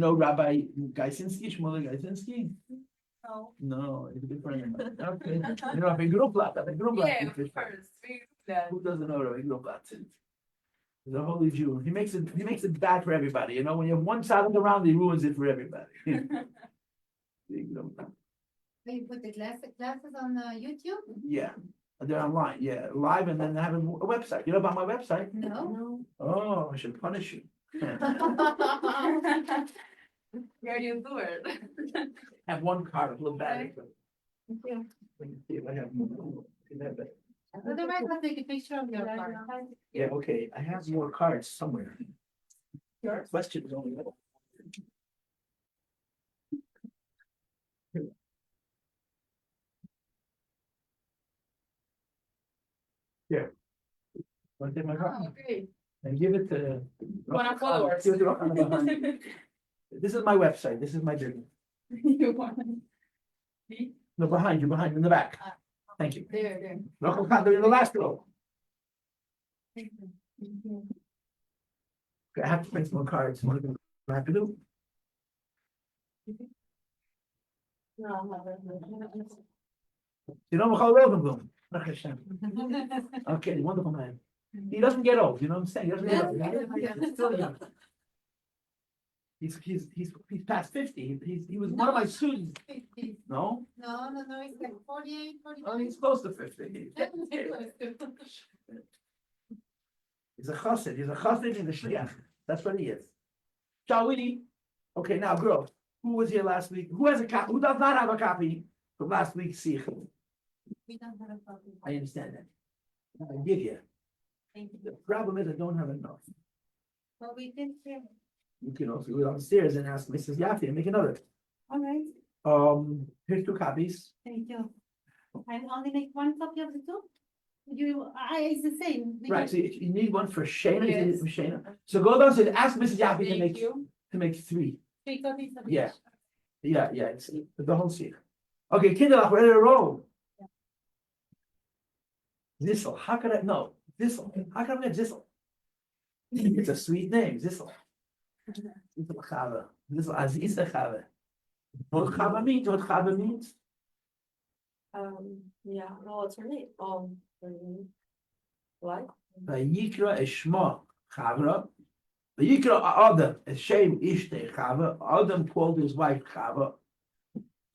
You know Rabbi Gaisinski, Shmuel Gaisinski? No. No, he's a good friend of mine. Okay. You know Rabbi Grublat, Rabbi Grublat. Yeah, of course. We do that. Who doesn't know Rabbi Grublat? He's a holy Jew. He makes it bad for everybody. You know, when you have one child around, he ruins it for everybody. So you put the classes on YouTube? Yeah, they're online. Yeah, live, and then they have a website. You know about my website? No. Oh, I should punish you. Where do you do it? I have one card, a little bag. Thank you. Let me see if I have more. Otherwise, I'll take a picture of your card. Yeah, okay. I have more cards somewhere. Yours? Question is only little. Yeah. Want to take my card? Oh, great. And give it to. Wanna follow us? Give it to Roxana behind. This is my website. This is my business. You want me? No, behind you, in the back. Thank you. There. Roxana, they're in the last row. Thank you. Okay, I have to print more cards. What do I have to do? You know, Michal Rosenblum. Okay, wonderful man. He doesn't get old, you know what I'm saying? He doesn't get old. He's still young. He's past 50. He was one of my students. No? No, it's like 48, Oh, 49. he's close to 50. He's a chassid. He's a chassid in the shliach. That's what he is. Shall we? Okay, now, girl, who was here last week? Who has a copy? Who does not have a copy from last week's sikh? We don't have a copy. I understand that. I give you. Thank you. The problem is I don't have enough. Well, we can share. You can also go downstairs and ask Mrs. Yaffe and make another. All right, Here's 2 copies. thank you. I only make one copy of the two? It's the same. Right, so you need one for Shayna. You need it Yes. for Shayna. So go downstairs and ask Mrs. Yaffe Thank you. to make 3. 3 copies of Yeah. each. Yeah, it's the whole sikh. Okay, Kinderlach, we're ready to roll. Zissel, how could I know? Zissel, how can I get Zissel? It's a sweet name, Zissel. Zissel Chava, Zissel Aziz Chava. What Chava means? What Chava means? Yeah, no, what's her name? What? Vayikra Eshma Chavra. Vayikra Adam Eshem Ishte Chava. Adam called his wife Chava.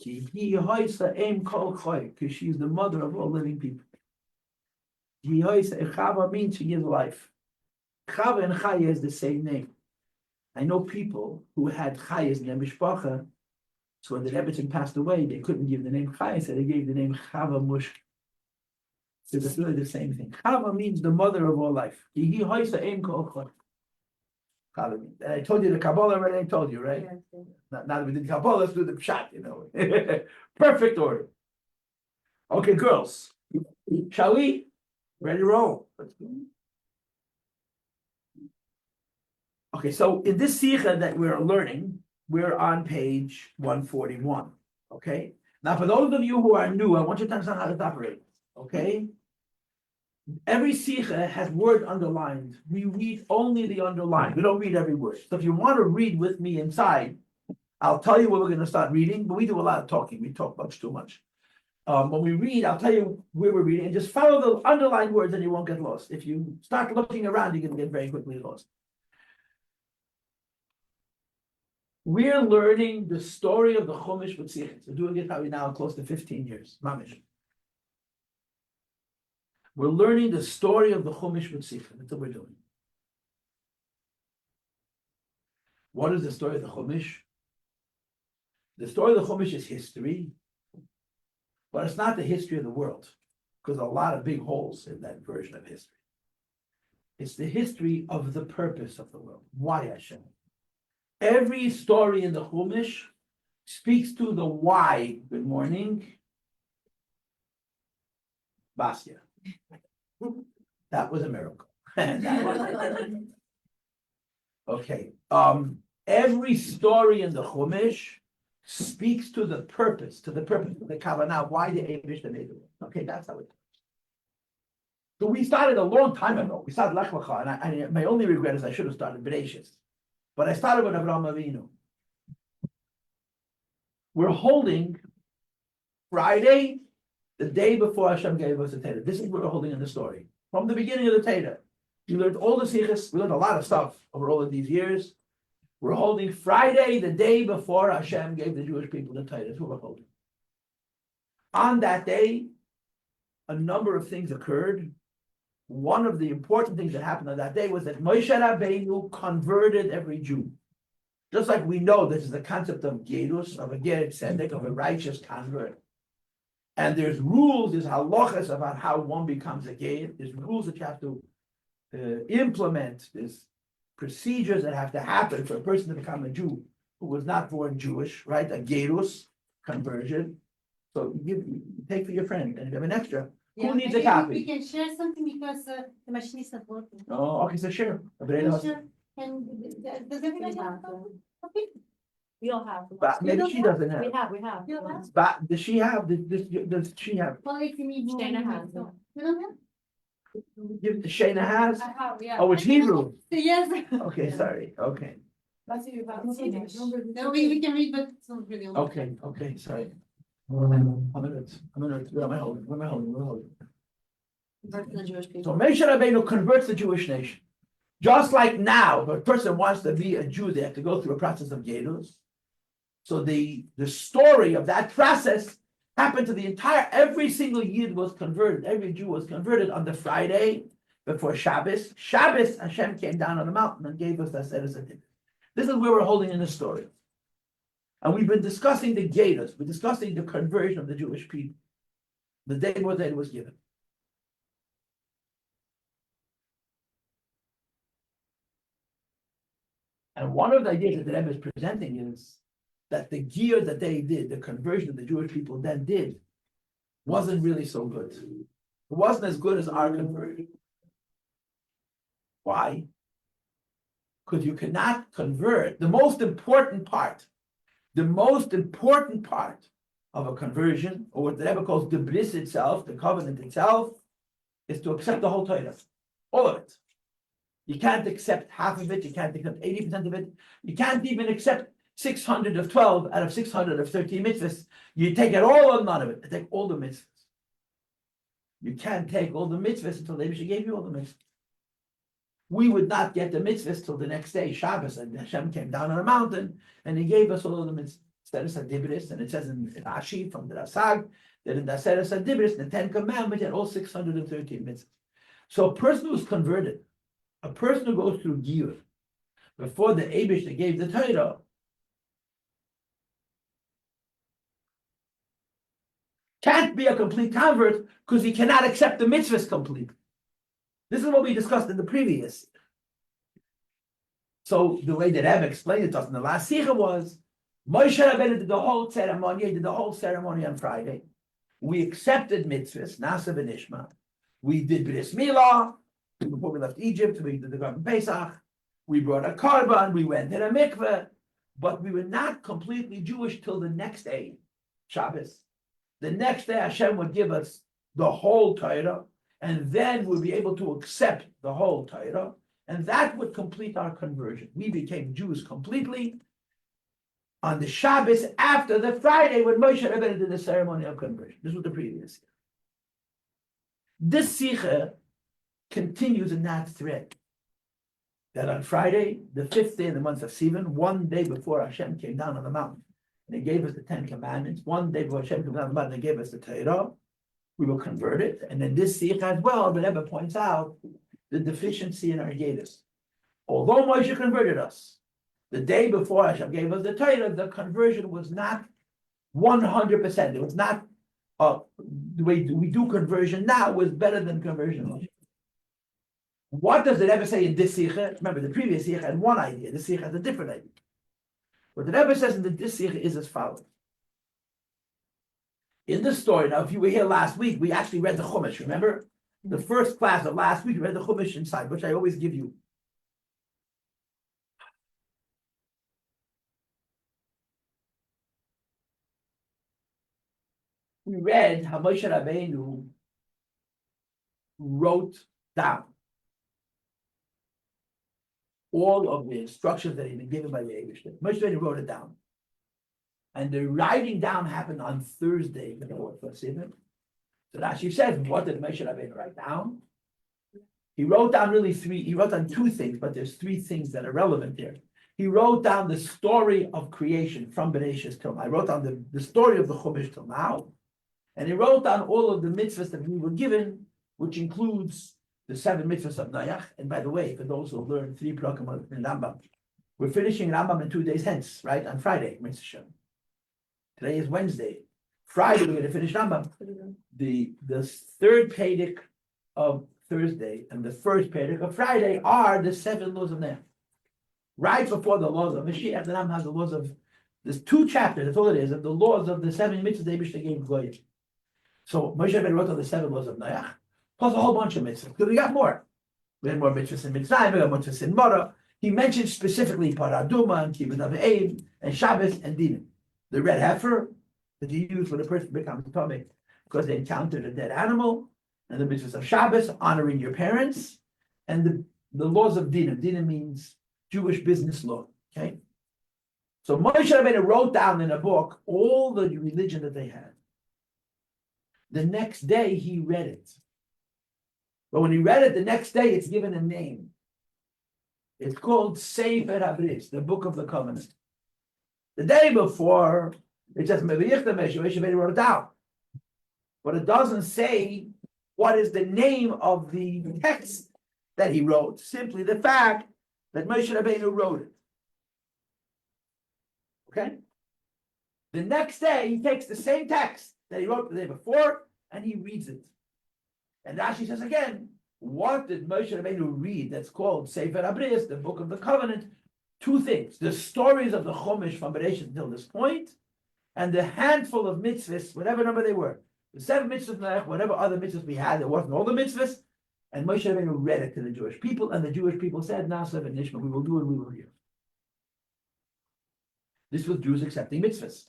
Ki hoisa em kol choy, because she's the mother of all living people. Ki hoisa Chava means she gives life. Chava and Chaya is the same name. I know people who had Chayas in their mishpacha, so when the Rebbetzin passed away, they couldn't give the name Chaya, so they gave the name Chava Mush. So it's really the same thing. Chava means the mother of all life. Ki hoisa em kol choy. Chava means. And I told you the Kabbalah already. I told you, right? Now that we did Kabbalah, let's do the pshat, you know. Perfect order. Okay, girls. Shall we? Ready to roll? Let's go. Okay, so in this sikha that we're learning, we're on page 141. Okay? Now, for those of you who are new, I want you to understand how this operates. Okay? Every sikha has word underlined. We read only the underlined. We don't read every word. So if you want to read with me inside, I'll tell you what we're going to start reading, but we do a lot of talking. We talk much too much. When we read, I'll tell you where we're reading, and just follow the underlined words and you won't get lost. If you start looking around, you're going to get very quickly lost. We're learning the story of the Chumash with Sichos. We're doing it probably now close to 15 years. Mamish. We're learning the story of the Chumash with Sichos. That's what we're doing. What is the story of the Chumash? The story of the Chumash is history, but it's not the history of the world, because there are a lot of big holes in that version of history. It's the history of the purpose of the world. Why Hashem? Every story in the Chumash speaks to the why. Good morning. Basya. That was a miracle. Okay. Every story in the Chumash speaks to the purpose of the Kavanah, why the Eibush made it. Okay, that's how it. So we started a long time ago. We started Lech Lecha, and my only regret is I should have started Bereshis. But I started with Avraham Avinu. we're holding Friday, the day before Hashem gave us the Torah. This is what we're holding in the story. From the beginning of the Torah. You learned all the sichos, we learned a lot of stuff over all of these years. We're holding Friday, the day before Hashem gave the Jewish people the Torah. That's what we're holding. On that day, a number of things occurred. One of the important things that happened on that day was that Moshe Rabbeinu converted every Jew. Just like we know this is the concept of Gerus, of a Ger Tzedek, of a righteous convert. And there's rules, there's halachas about how one becomes a Ger. There's rules that you have to implement. There's procedures that have to happen for a person to become a Jew who was not born Jewish, right? A Gerus conversion. So you take for your friend, and if you have an extra, who needs a maybe copy? We can share something because the machine is not working. Oh, okay, so share. Sure. And does everybody have a copy? We all have. But maybe she doesn't have. We have. You don't have? But does she have? Does she have? Well, if you need more. Shayna you has need it. more. You don't have? Give Shayna has? I have, yeah. Oh, it's Hebrew. Yes. Okay, sorry. Okay, Let's see about No, we can read, but it's not really. okay, sorry. I'm a minute. Where am I holding? the Jewish So people. Moshe Rabbeinu converts the Jewish nation. Just like now, if a person wants to be a Jew, they have to go through a process of Gerus. So the story of that process happened to the entire, every single Yid was converted, every Jew was converted on the Friday before Shabbos. Shabbos, Hashem came down on the mountain and gave us the Seder Sadim. This is where we're holding in the story. And we've been discussing the Gerus, we're discussing the conversion of the Jewish people. The day before that it was given. And one of the ideas that the Rebbe is presenting is that the gear that they did, the conversion that the Jewish people then did, wasn't really so good. It wasn't as good as our conversion. Why? Because you cannot convert. The most important part of a conversion, or what the Rebbe calls the bris itself, the covenant itself, is to accept the whole Torah, all of it. You can't accept half of it. You can't accept 80% of it. You can't even accept 612 out of 613 mitzvahs. You take it all or none of it. You take all the mitzvahs. You can't take all the mitzvahs until the Rebbe gave you all the mitzvahs. We would not get the mitzvahs till the next day, Shabbos, and Hashem came down on a mountain and He gave us all of the mitzvahs. And it says in Rashi from the Rasag that in the Seres Adibris, the 10 Commandments, and all 613 mitzvahs. So a person who's converted, a person who goes through Giyur, before the Eibush that gave the Torah, can't be a complete convert because he cannot accept the mitzvahs completely. This is what we discussed in the previous. So the way that Rebbe explained it to us in the last Sikha was, Moshe Rabbeinu did the whole ceremony, he did the whole ceremony on Friday. We accepted mitzvahs, Nasa v'Nishma. We did Bris Milah. Before we left Egypt, we did the Garden Pesach. We brought a korban, we went in a mikveh, but we were not completely Jewish till the next day, Shabbos. The next day, Hashem would give us the whole Torah, and then we'll be able to accept the whole Torah, and that would complete our conversion. We became Jews completely on the Shabbos after the Friday when Moshe Rabbeinu did the ceremony of conversion. This was the previous year. This Sikha continues in that thread. That on Friday, the 5th day in the month of Sivan, one day before Hashem came down on the mountain, and He gave us the 10 Commandments. One day before Hashem came down on the mountain, He gave us the Torah. We were converted, and then this Sikha as well, the Rebbe points out the deficiency in our Yedus. Although Moshe converted us, the day before Hashem gave us the Torah, the conversion was not 100%. It was not the way we do conversion now was better than conversion. What does the Rebbe say in this Sikha? Remember, the previous Sikha had one idea. This Sikha has a different idea. What the Rebbe says in this Sikha is as follows. In the story, now, if you were here last week, we actually read the Chumash, remember? The first class of last week, we read the Chumash inside, which I always give you. We read how Moshe Rabbeinu wrote down all of the instructions that he'd been given by the Eibush. Moshe Rabbeinu wrote it down. And the writing down happened on Thursday, before Siddur. So Rashi says, what did Moshe Rabbeinu write down? He wrote down he wrote down two things, but there's three things that are relevant here. He wrote down the story of creation from Bereshit till now. I wrote down the story of the Chumash till now. And he wrote down all of the mitzvahs that we were given, which includes the 7 mitzvahs of Noach. And by the way, for those who learn 3 prakim in Rambam, we're finishing Rambam in 2 days hence, right? On Friday, Mitzvah Shem. Today is Wednesday. Friday, we're going to finish Rambam. The third Pedic of Thursday and the first Pedic of Friday are the 7 laws of Noach. Right before the laws of Mashiach, the Rambam has the laws of, there's 2 chapters, that's all it is, of the laws of the 7 mitzvahs they gave Goyim. So Moshe Rabbeinu wrote on the 7 laws of Noach, plus a whole bunch of mitzvahs, because we got more. We had more mitzvahs in Mitzrayim, we got more mitzvahs in Mora. He mentioned specifically Paraduma and Kibbutz Avim and Shabbos and Dinim. The red heifer that you use when a person becomes tummy because they encountered a dead animal, and the mitzvahs of Shabbos, honoring your parents, and the laws of Dinim. Dinim means Jewish business law. Okay, so Moshe Rabbeinu wrote down in a book all the religion that they had. The next day he read it, but when he read it the next day, it's given a name. It's called Sefer HaBris, the Book of the Covenant. The day before, it says Moshe Rabbeinu wrote it down, but it doesn't say what is the name of the text that he wrote. Simply the fact that Moshe Rabbeinu wrote it. Okay? The next day, he takes the same text that he wrote the day before, and he reads it. And Rashi says again, what did Moshe Rabbeinu read that's called Sefer HaBris, the Book of the Covenant? 2 things, the stories of the Chumash from Bereshit until this point, and the handful of mitzvahs, whatever number they were. The 7 mitzvahs, whatever other mitzvahs we had, there wasn't all the mitzvahs, and Moshe Rabbeinu read it to the Jewish people, and the Jewish people said, Nasav and Nishma, we will do and we will hear. This was Jews accepting mitzvahs.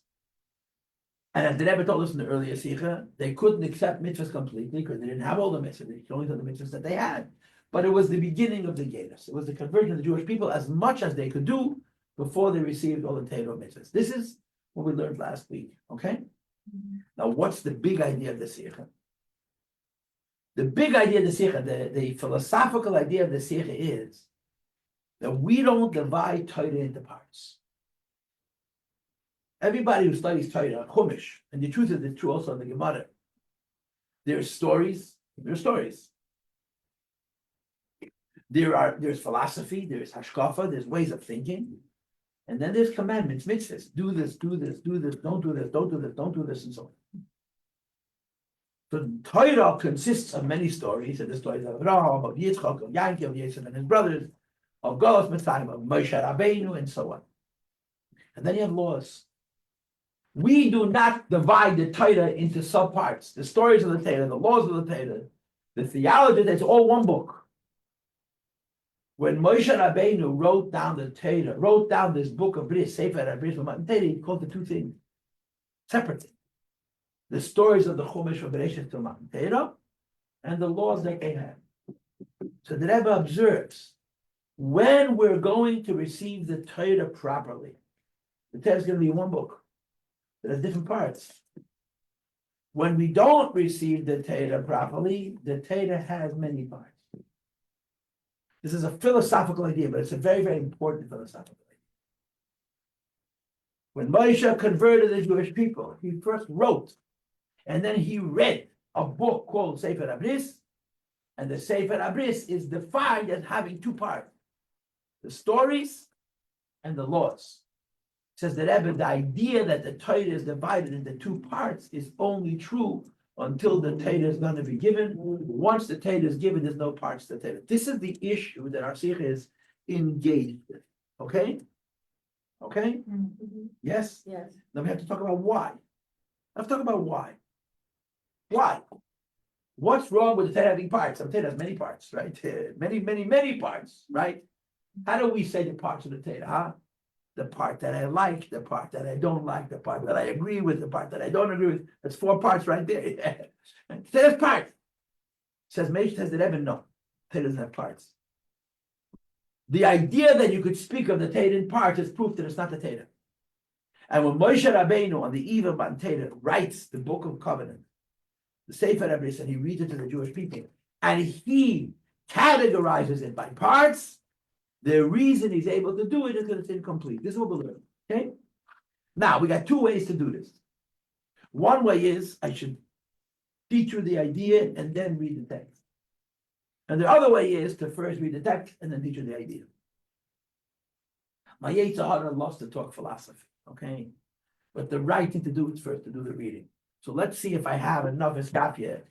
And as the Rebbe told us in the earlier Sikha, they couldn't accept mitzvahs completely because they didn't have all the mitzvahs. They could only do the mitzvahs that they had. But it was the beginning of the Gedus. It was the conversion of the Jewish people as much as they could do before they received all the Torah mitzvahs. This is what we learned last week. Okay? Now, what's the big idea of the Sikha? The big idea of the Sikha, the philosophical idea of the Sikha is that we don't divide Torah into parts. Everybody who studies Torah, Chumash, and the truth is it's true also in the Gemara. There's stories. There's philosophy, there's hashkafa, there's ways of thinking, and then there's commandments, mitzvahs. Do this, do this, do this, don't do this, don't do this, don't do this, and so on. So Torah consists of many stories, and the stories of Abraham, of Yitzchak, of Yankov, of Yosef and his brothers, of Golos Mitzrayim, of Moshe Rabbeinu, and so on. And then you have laws. We do not divide the Torah into subparts. The stories of the Torah, the laws of the Torah, the theology, that's all one book. When Moshe Rabbeinu wrote down the Torah, wrote down this book of Bris, Sefer HaBris, he called the 2 things separately. The stories of the Chumash from Bereshit to Matan Torah, and the laws that they have. So the Rebbe observes, when we're going to receive the Torah properly, the Torah is going to be one book. There's different parts. When we don't receive the Torah properly, the Torah has many parts. This is a philosophical idea, but it's a very, very important philosophical idea. When Moshe converted the Jewish people, he first wrote, and then he read a book called Sefer HaBris, and the Sefer HaBris is defined as having 2 parts, the stories and the laws. Says the Rebbe, the idea that the Torah is divided into 2 parts is only true until the Torah is going to be given. Once the Torah is given, there's no parts to the Torah. This is the issue that our Sikha is engaged with. Okay? Okay? Mm-hmm. Yes? Yes. Then we have to talk about why. Let's talk about why. Why? What's wrong with the Torah having parts? The Torah has many parts, right? Many, many, many parts, right? How do we say the parts of the Torah, huh? The part that I like, the part that I don't like, the part that I agree with, the part that I don't agree with. That's 4 parts right there. There's parts. Says Meish, says the Rebbe, no. Torah doesn't have parts. The idea that you could speak of the Torah in parts is proof that it's not the Torah. And when Moshe Rabbeinu on the eve of Matan Torah writes the Book of Covenant, the Sefer Rebbe said he reads it to the Jewish people, and he categorizes it by parts. The reason he's able to do it is that it's incomplete. This is what we learn. Okay. Now we got two ways to do this. One way is I should teach you the idea and then read the text. And the other way is to first read the text and then teach you the idea. My Yetzer Hara loves to talk philosophy, okay? But the right thing to do is first to do the reading. So let's see if I have enough iskafia.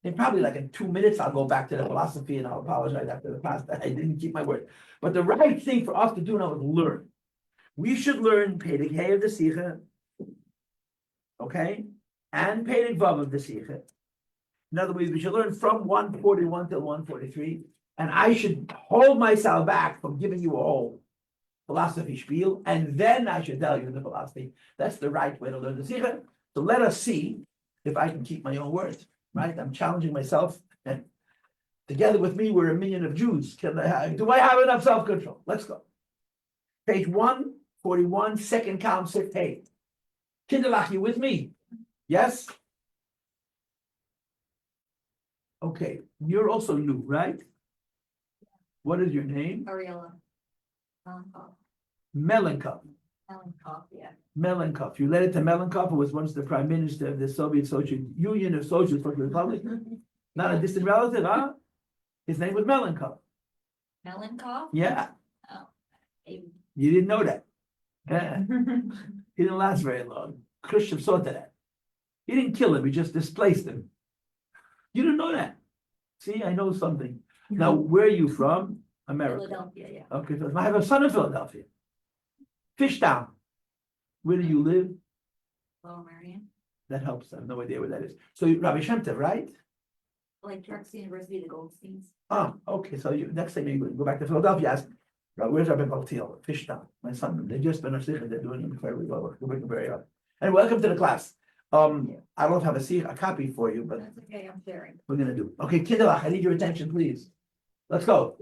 In probably like in 2 minutes, I'll go back to the philosophy and I'll apologize after the class that I didn't keep my word. But the right thing for us to do now is learn. We should learn Perek Hey of the Sikha, okay? And Perek Vav of the Sikha. In other words, we should learn from 141 till 143. And I should hold myself back from giving you a whole philosophy spiel, and then I should tell you the philosophy. That's the right way to learn the Sikha. So let us see if I can keep my own words, right? I'm challenging myself, and together with me, we're a million of Jews. Do I have enough self-control? Let's go. Page 141, second column, sixth page. Kinderlach, you with me? Yes? Okay, you're also Lou, right? What is your name? Ariella. Melenkov. Melenkov. Melenkov, yeah. Melenkov. You led it to Melenkov, who was once the prime minister of the Soviet Union of Socialist Republic. Not a distant relative, huh? His name was Melenkov. Melenkov? Yeah. Oh. You didn't know that. Yeah. He didn't last very long. Khrushchev saw to that. He didn't kill him, he just displaced him. You didn't know that. See, I know something. Now, where are you from? America. Philadelphia, yeah. Okay, so I have a son in Philadelphia. Fishtown. Where do you live? Lower Marion. That helps. I have no idea where that is. So you Rabbi Shem Tov, right? Like Drexel University, the Goldsteins. Oh, okay. So you next time you go back to Philadelphia, ask, where's Rabbi Paltiel? Fishtown. My son, they just been a sikh, they're doing incredibly well. We're working very hard. And welcome to the class. I don't have a copy for you, but That's okay, I'm sharing. we're gonna do. Okay, Kinderlach, I need your attention, please. Let's go.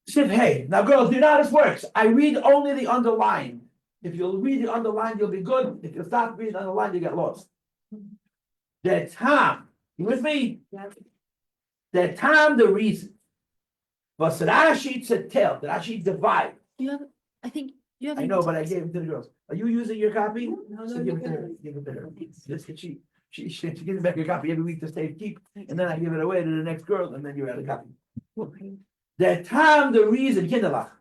Siv Hey. Now, girls, do you know how this works? I read only the underline. If you'll read the underline, you'll be good. If you stop reading the underline, you get lost. The time. You with me? Yeah. The time, the reason. Was Rashi to tell. Rashi divide. You have, I think you have. I know, but I gave it to the girls. Are you using your copy? No, So give it to her. Give it to her. This she gives back your copy every week to save keep, and then I give it away to the next girl, and then you're out of copy. The time, the reason, Kinderlach.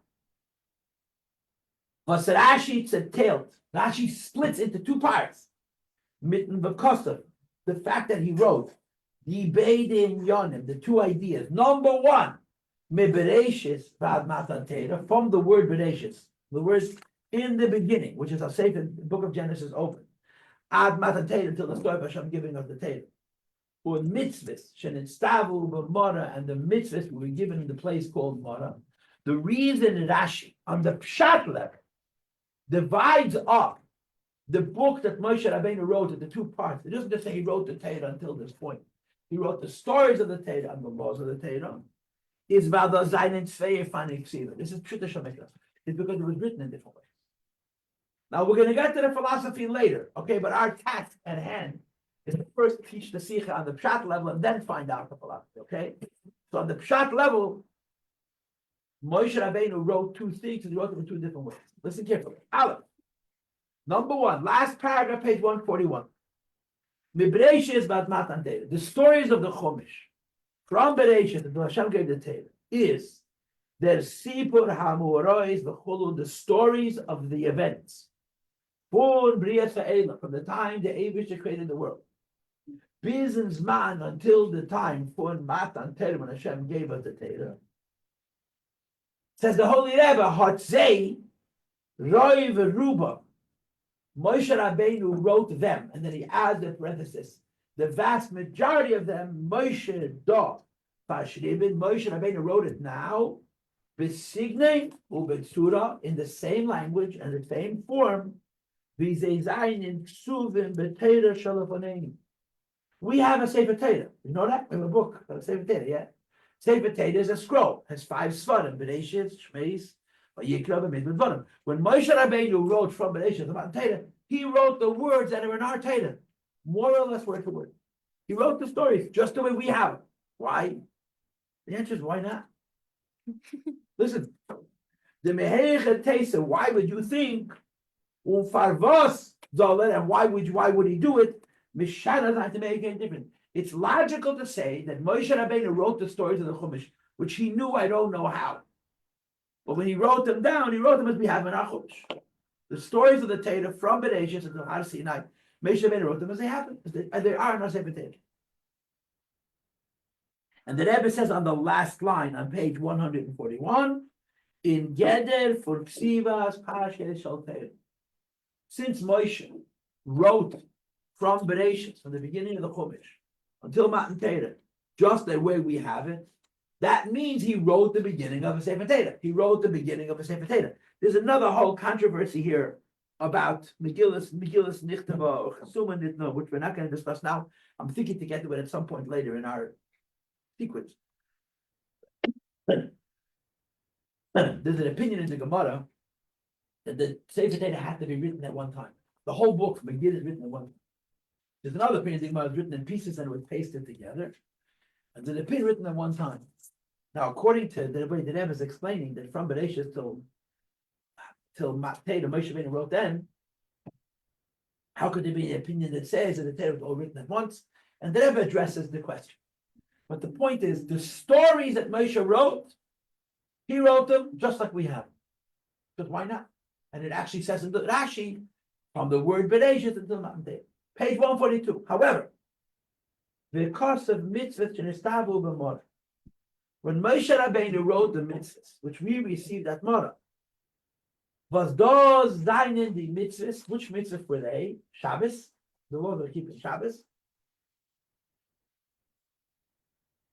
Was Rashi zetelt. Rashi splits into two parts. Mitten because of the fact that he wrote the Beidin Yonim, the two ideas. Number one, Mebereshis Vad Matan Torah, from the word Bereshis, the word in the beginning, which is a safe in the book of Genesis open. Ad Matan Torah until the story of Hashem giving us the Torah. Or mitzvahs, Sheninstavu b'Mara, and the mitzvahs were given in the place called Mara. The reason Rashi, on the Pshat level, divides up the book that Moshe Rabbeinu wrote into two parts. It doesn't just say he wrote the Torah until this point. He wrote the stories of the Torah and the laws of the Torah. Is Vada Zayin Tzvei Fani Ksiva. This is Pshuta Shemekra. It's because it was written in different ways. Now we're going to get to the philosophy later, okay? But our task at hand is to first teach the Sikha on the Pshat level and then find out the philosophy, okay? So on the Pshat level, Moshe Rabbeinu wrote two things and he wrote them in two different ways. Listen carefully. Aleph. Number one, last paragraph, page 141. Mibreshis Bad Matan Torah. The stories of the Chumash from Bereshis until Hashem gave the Torah is their Sipur Hamurois, the stories of the events. From the time the Eibush created the world. Bizens man until the time for Matan Torah when Hashem gave us the Torah. Says the Holy Rebbe, Hotzei, Roy Veruba, Moshe Rabbeinu wrote them, and then he adds in parenthesis, the vast majority of them, Moshe Da, Pashribin, Moshe Rabbeinu wrote it now, B'signei u'b'tzura, in the same language and the same form, V'zeizayin in ksuvim b'teira shalafoneim. We have a Sefer Torah. You know that? We have a book called Sefer Torah, yeah? Sefer Torah is a scroll. It has 5 svarim, Bereshit, Shmeis, When Moshe Rabbeinu wrote from Bereshit about Torah, he wrote the words that are in our Torah, more or less word for word. He wrote the stories just the way we have it. Why? The answer is why not? Listen, the Mehecha Tesa, why would you think Ufarvos Zolet, and why would he do it? Mishana not to make any difference. It's logical to say that Moshe Rabbeinu wrote the stories of the Chumash, which he knew I don't know how. But when he wrote them down, he wrote them as we have in our Chumash. The stories of the Torah from Bereshit to Har Sinai, Moshe Rabbeinu wrote them as they happen, as they are in our Sefer Torah. And the Rebbe says on the last line on page 141, in Geder for Ksivas Parashat Shal Torah. Since Moshe wrote from Bereshit, from the beginning of the Chumash, until Matan Torah, just the way we have it, that means he wrote the beginning of a Sefer Torah. He wrote the beginning of a Sefer Torah. There's another whole controversy here about Megillas Nichtava or Chasuma Nitno, which we're not going to discuss now. I'm thinking to get to it at some point later in our sequence. There's an opinion in the Gemara that the Sefer Torah had to be written at one time. The whole book from Megillah is written at one time. There's another opinion the Gemara is written in pieces and it was pasted together. And there's an opinion written at one time. Now, according to the way the Rebbe is explaining that from Bereshit till Matan Torah, Moshe Rabbeinu wrote then, how could there be an opinion that says that the Torah was all written at once? And the Rebbe addresses the question. But the point is, the stories that Moshe wrote, he wrote them just like we have. Because why not? And it actually says in the Rashi, from the word Bereshit until Matan Torah. Page 142. However, because of mitzvahs shenistavu b'morah, when Moshe Rabbeinu wrote the mitzvahs, which we received at Morah, was those seinen the mitzvahs? Which mitzvahs were they? Shabbos. The laws of keeping Shabbos.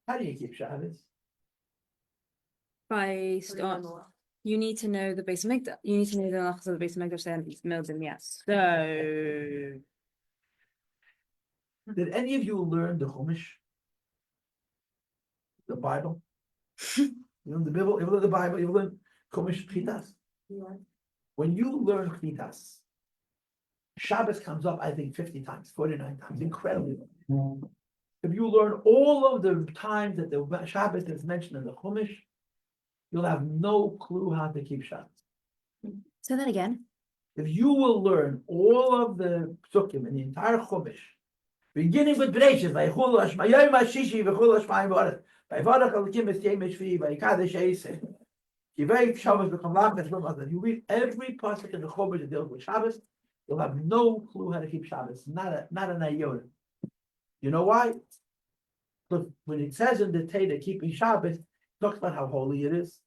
How do you keep Shabbos? By start, you need to know the base of Mikdash. You need to know the halachas of the base of Mikdash and it's Mildim, yes. So Did any of you learn the Chumash? The Bible? You learn the Bible, you learn the Bible, you learn Chumash Chitas. When you learn Chitas, Shabbos comes up, I think, 50 times, 49 times, incredibly. If you learn all of the times that the Shabbos is mentioned in the Chumash, you'll have no clue how to keep Shabbos. say that again. If you will learn all of the Psukim in the entire Chumash, beginning with Bereshit, Vaychulu Hashmayim Hashishi, Vaychulu Hashmayim V'Aretz, Vayvarach Elokim Es Yom Shvi, Vayikadesh Eiseh, Kivei Shabbos B'Cham Lach V'Shvam. You read every pasuk in the Chumash that deals with Shabbos, you'll have no clue how to keep Shabbos, not an iota. You know why? But when it says in the Torah keeping Shabbos, it talks about how holy it is.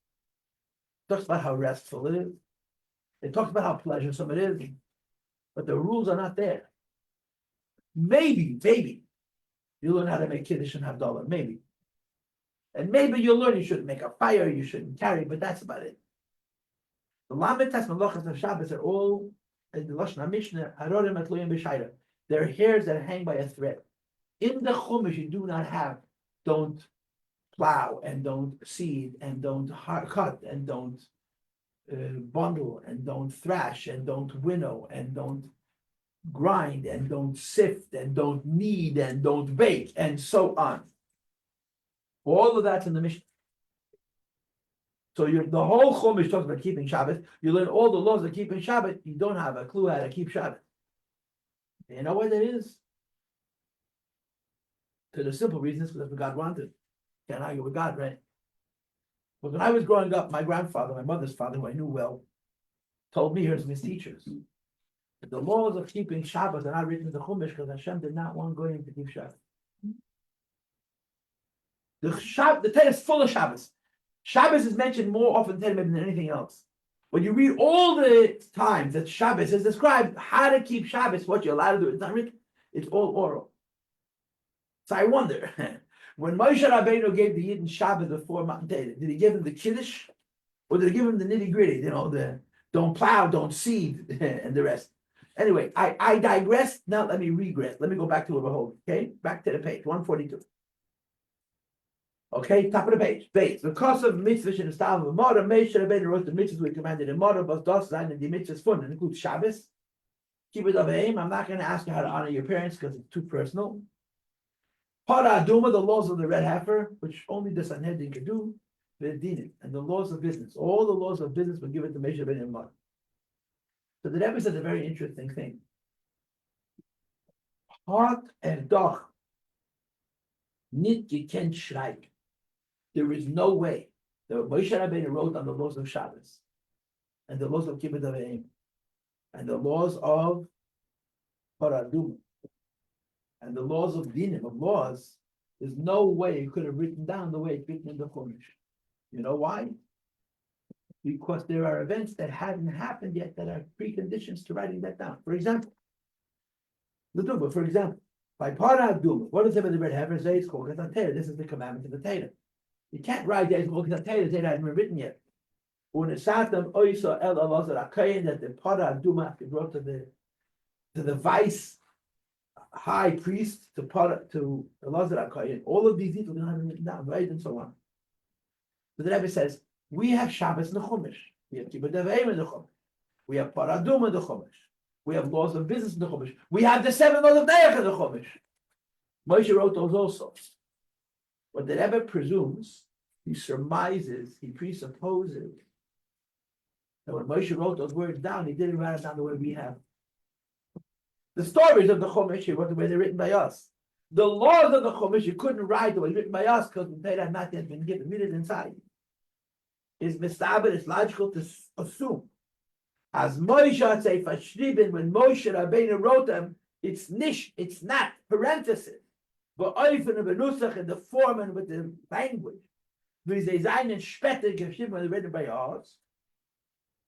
It talks about how restful it is. It talks about how pleasuresome it is. But the rules are not there. Maybe you learn how to make Kiddush and Havdalah, maybe. And maybe you'll learn you shouldn't make a fire, you shouldn't carry, but that's about it. The Lamitas Malachas of Shabbos are all, in the Lashon HaMishnah, Harorim Atloyim B'Shaira. They're hairs that hang by a thread. In the Chumash, you do not have, don't plow, and don't seed, and don't cut, and don't bundle, and don't thrash, and don't winnow, and don't grind, and don't sift, and don't knead, and don't bake, and so on. All of that's in the Mishnah. So the whole Chumash talks about keeping Shabbat. You learn all the laws of keeping Shabbat. You don't have a clue how to keep Shabbat. You know what that is? To the simple reason is because God wanted. Can't argue with God, right? But when I was growing up, my grandfather, my mother's father, who I knew well, told me, here's his teachers, that the laws of keeping Shabbat are not written in the Chumash because Hashem did not want going to keep Shabbat. The Torah is full of Shabbos. Shabbos is mentioned more often in Torah than anything else. When you read all the times that Shabbos is described, how to keep Shabbos, what you're allowed to do, it's not written. It's all oral. So I wonder, when Moshe Rabbeinu gave the Yidden Shabbos before Matan Torah, did he give them the Kiddush? Or did he give them the nitty gritty, the don't plow, don't seed, and the rest? Anyway, I digress. Now let me regress. Let me go back to it. Okay? Back to the page, 142. Okay, top of the page. Base. Because of mitzvah in the style of a mother, Moshe Rabbeinu wrote the mitzvahs we commanded in mother, but das sein and the mitzvahs fun and includes Shabbos. Keep it of aim. I'm not going to ask you how to honor your parents because it's too personal. Para Aduma, the laws of the red heifer, which only the Sanhedrin can do, and the laws of business. All the laws of business were given to Moshe Rabbeinu in mother. So the Rebbe says a very interesting thing. Hart doch nit gekent schreiben. There is no way that Moshe Rabbeinu wrote on the laws of Shabbos and the laws of Kibbutz Avim and the laws of Paradum and the laws of Dinim, of laws. There's no way he could have written down the way it's written in the Chumash. You know why? Because there are events that hadn't happened yet that are preconditions to writing that down. For example, by Paradum, what does the red heifer say? It's called Torah. This is the commandment of the Torah. You can't write that it's called Torah. The Torah hasn't been written yet. When it's Satam Oisa El Elazar Akayin, that the Paradum brought to the vice high priest to Elazar Akayin. All of these details are written down, right, and so on. But the Rebbe says we have Shabbos in the Chumash. We have Kibbutz Avim in the Chumash. We have Paradum in the Chumash. We have laws of business in the Chumash. We have the 7 laws of Neach in the Chumash. Moshe wrote those also. What the Rebbe presumes, he surmises, he presupposes that when Moshe wrote those words down, he didn't write it down the way we have. The stories of the Chumash, he wrote the way they're written by us. The laws of the Chumash, you couldn't write the way written by us because the Torah had not yet been given. Read it inside. It's mistaber, it's logical to assume. As Moshe had say Fashriben, when Moshe Rabbeinu wrote them, it's nish, it's not, parenthesis. But often of a nusach in the form and with the language. When they sein and später geschrieben when written by us.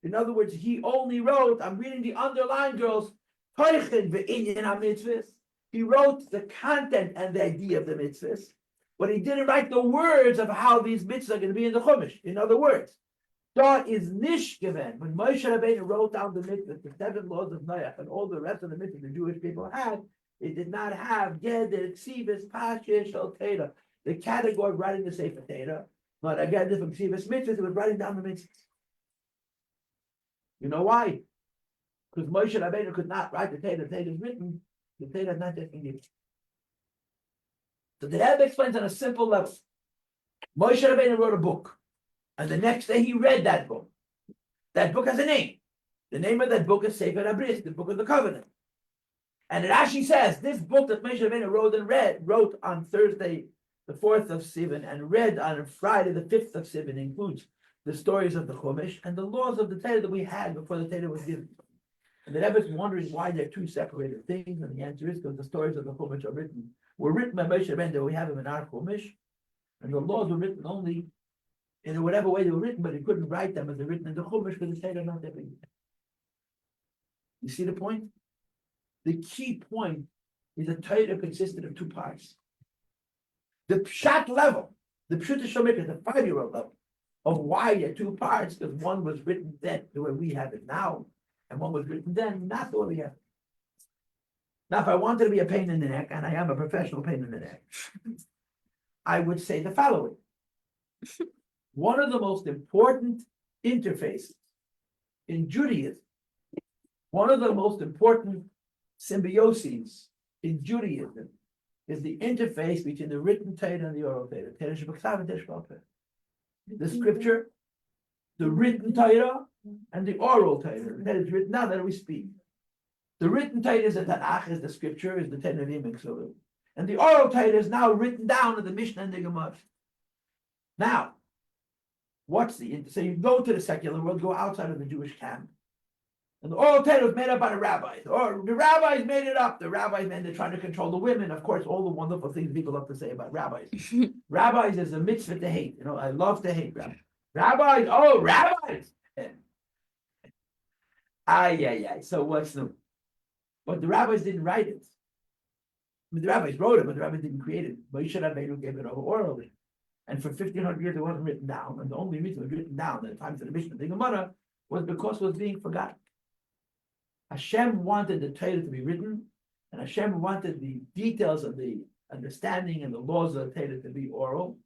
In other words, he only wrote, I'm reading the underlined girls, Teuchen ve'inyan ha-mitzvahs. He wrote the content and the idea of the mitzvahs, but he didn't write the words of how these mitzvahs are going to be in the Chumash. In other words, that is nish given. When Moshe Rabbeinu wrote down the mitzvahs, the 7 laws of Noach, and all the rest of the mitzvahs the Jewish people had, it did not have Geder, Ksivas, Pashish, Shal Teda, the category of writing the Sefer Teda. Not again, from Ksivas mitzvahs, it was writing down the mitzvahs. You know why? Because Moshe Rabbeinu could not write the Teda. The Teda is written, the Teda is not yet been given. So the Rebbe explains on a simple level. Moshe Rabbeinu wrote a book, and the next day he read that book. That book has a name. The name of that book is Sefer HaBris, the book of the covenant. And it actually says this book that Moshe Rabbeinu wrote on Thursday, the 4th of Sivan, and read on Friday, the 5th of Sivan, includes the stories of the Chumash and the laws of the Torah that we had before the Torah was given. And the Rebbe is wondering why they're two separated things, and the answer is because the stories of the Chumash were written by Moshe Rabbeinu. We have them in our Chumash, and the laws were written only in whatever way they were written, but he couldn't write them as they're written in the Chumash because the Torah not that big. You see the point? The key point is that Torah consisted of 2 parts. The Pshat level, the Pshuta Shomikah, the 5-year-old level, of why there are 2 parts, because one was written then the way we have it now, and one was written then not the way we have it. Now, if I wanted to be a pain in the neck, and I am a professional pain in the neck, I would say the following. One of the most important interfaces in Judaism, one of the most important symbioses in Judaism is the interface between the written Torah and the oral Torah. The scripture, the written Torah, and the oral Torah that is written now that we speak. The written Torah is the Tanakh, is the scripture, is the Tenarim and Ksuvim. And the oral Torah is now written down in the Mishnah and the Gemara. Now, so you go to the secular world, go outside of the Jewish camp. And the oral Torah was made up by the rabbis, or the rabbis made it up. The rabbis meant they're trying to control the women. Of course, all the wonderful things people love to say about rabbis. Rabbis is a mitzvah to hate. I love to hate rabbis. Rabbis. So what's new? But the rabbis didn't write it. The rabbis wrote it, but the rabbis didn't create it. Moshe Rabbeinu gave it over orally. And for 1,500 years, it wasn't written down. And the only reason it was written down at the times of the Mishnah, the Gemara, was because it was being forgotten. Hashem wanted the Torah to be written, and Hashem wanted the details of the understanding and the laws of the Torah to be oral.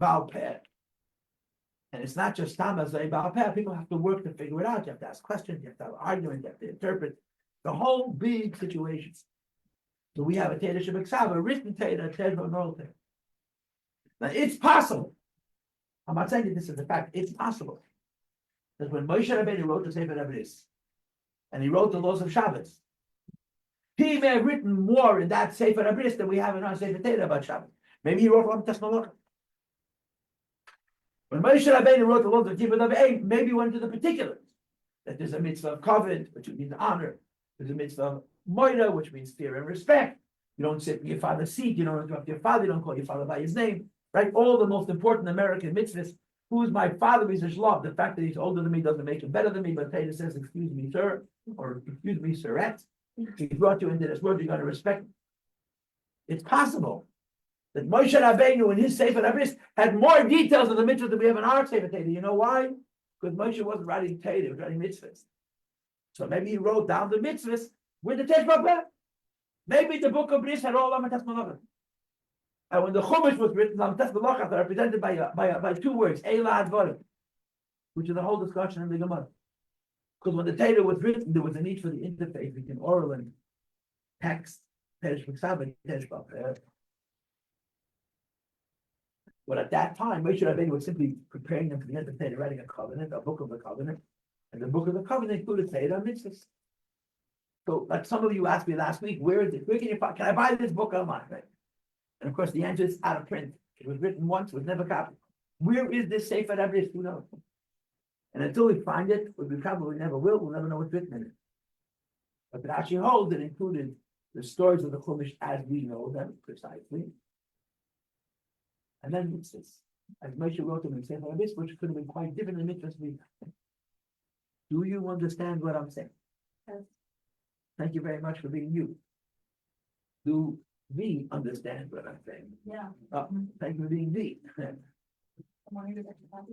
Baal Peh. And it's not just Tamazay Baal Peh. People have to work to figure it out. You have to ask questions, you have to have arguments, you have to interpret the whole big situation. So we have a Teda Shabbat written Teda, Teda, and oral Teda. Now it's possible. I'm not saying that this is a fact. It's possible that when Moshe Rabbeinu wrote the Sefer Abris, and he wrote the laws of Shabbos, he may have written more in that Sefer Abris than we have in our Sefer Teda about Shabbos. Maybe he wrote one Tesmalach. When Moshe Rabbeinu wrote the laws of Kibbutz Avim, maybe he went to the particulars. That there's a mitzvah of covenant, which means honor. There's a mitzvah of moida, which means fear and respect. You don't sit in your father's seat. You don't interrupt your father. You don't call your father by his name. Right? All the most important American mitzvahs. Who is my father? He's a shlov. The fact that he's older than me doesn't make him better than me. But Taylor says, "Excuse me, sir," or "Excuse me, sirette." He brought you into this world. You got to respect him. It's possible that Moshe Rabbeinu in his Sefer Abris had more details of the mitzvahs than we have in our Sefer Teda. You know why? Because Moshe wasn't writing Teda; he was writing mitzvahs. So maybe he wrote down the mitzvahs with the Teshbah. Maybe the book of Bris had all of them. And when the Chumash was written, Teshbah are represented by two words, Eila Advarim, which is the whole discussion in the Gemara. Because when the Teda was written, there was a need for the interface between oral and text. But at that time, Moshe Rabbeinu was simply preparing them for the end of Teda, writing a covenant, a book of the covenant, and the book of the covenant included Teda and mitzvahs. So, like some of you asked me last week, where is it? Where can I buy this book online? Right? And of course, the answer is out of print. It was written once, was never copied. Where is this Sefer Abris? Who knows? And until we find it, which we probably never will, we'll never know what's written in it. But Rashi holds it included the stories of the Chumash as we know them precisely. And then mitzvahs, as Moshe wrote them in Sefer Abris, which could have been quite different than mitzvahs we have. Do you understand what I'm saying? Yes. Thank you very much for being you. Do we understand what I'm saying? Yeah. Thank you for being the. Want me to get your copy?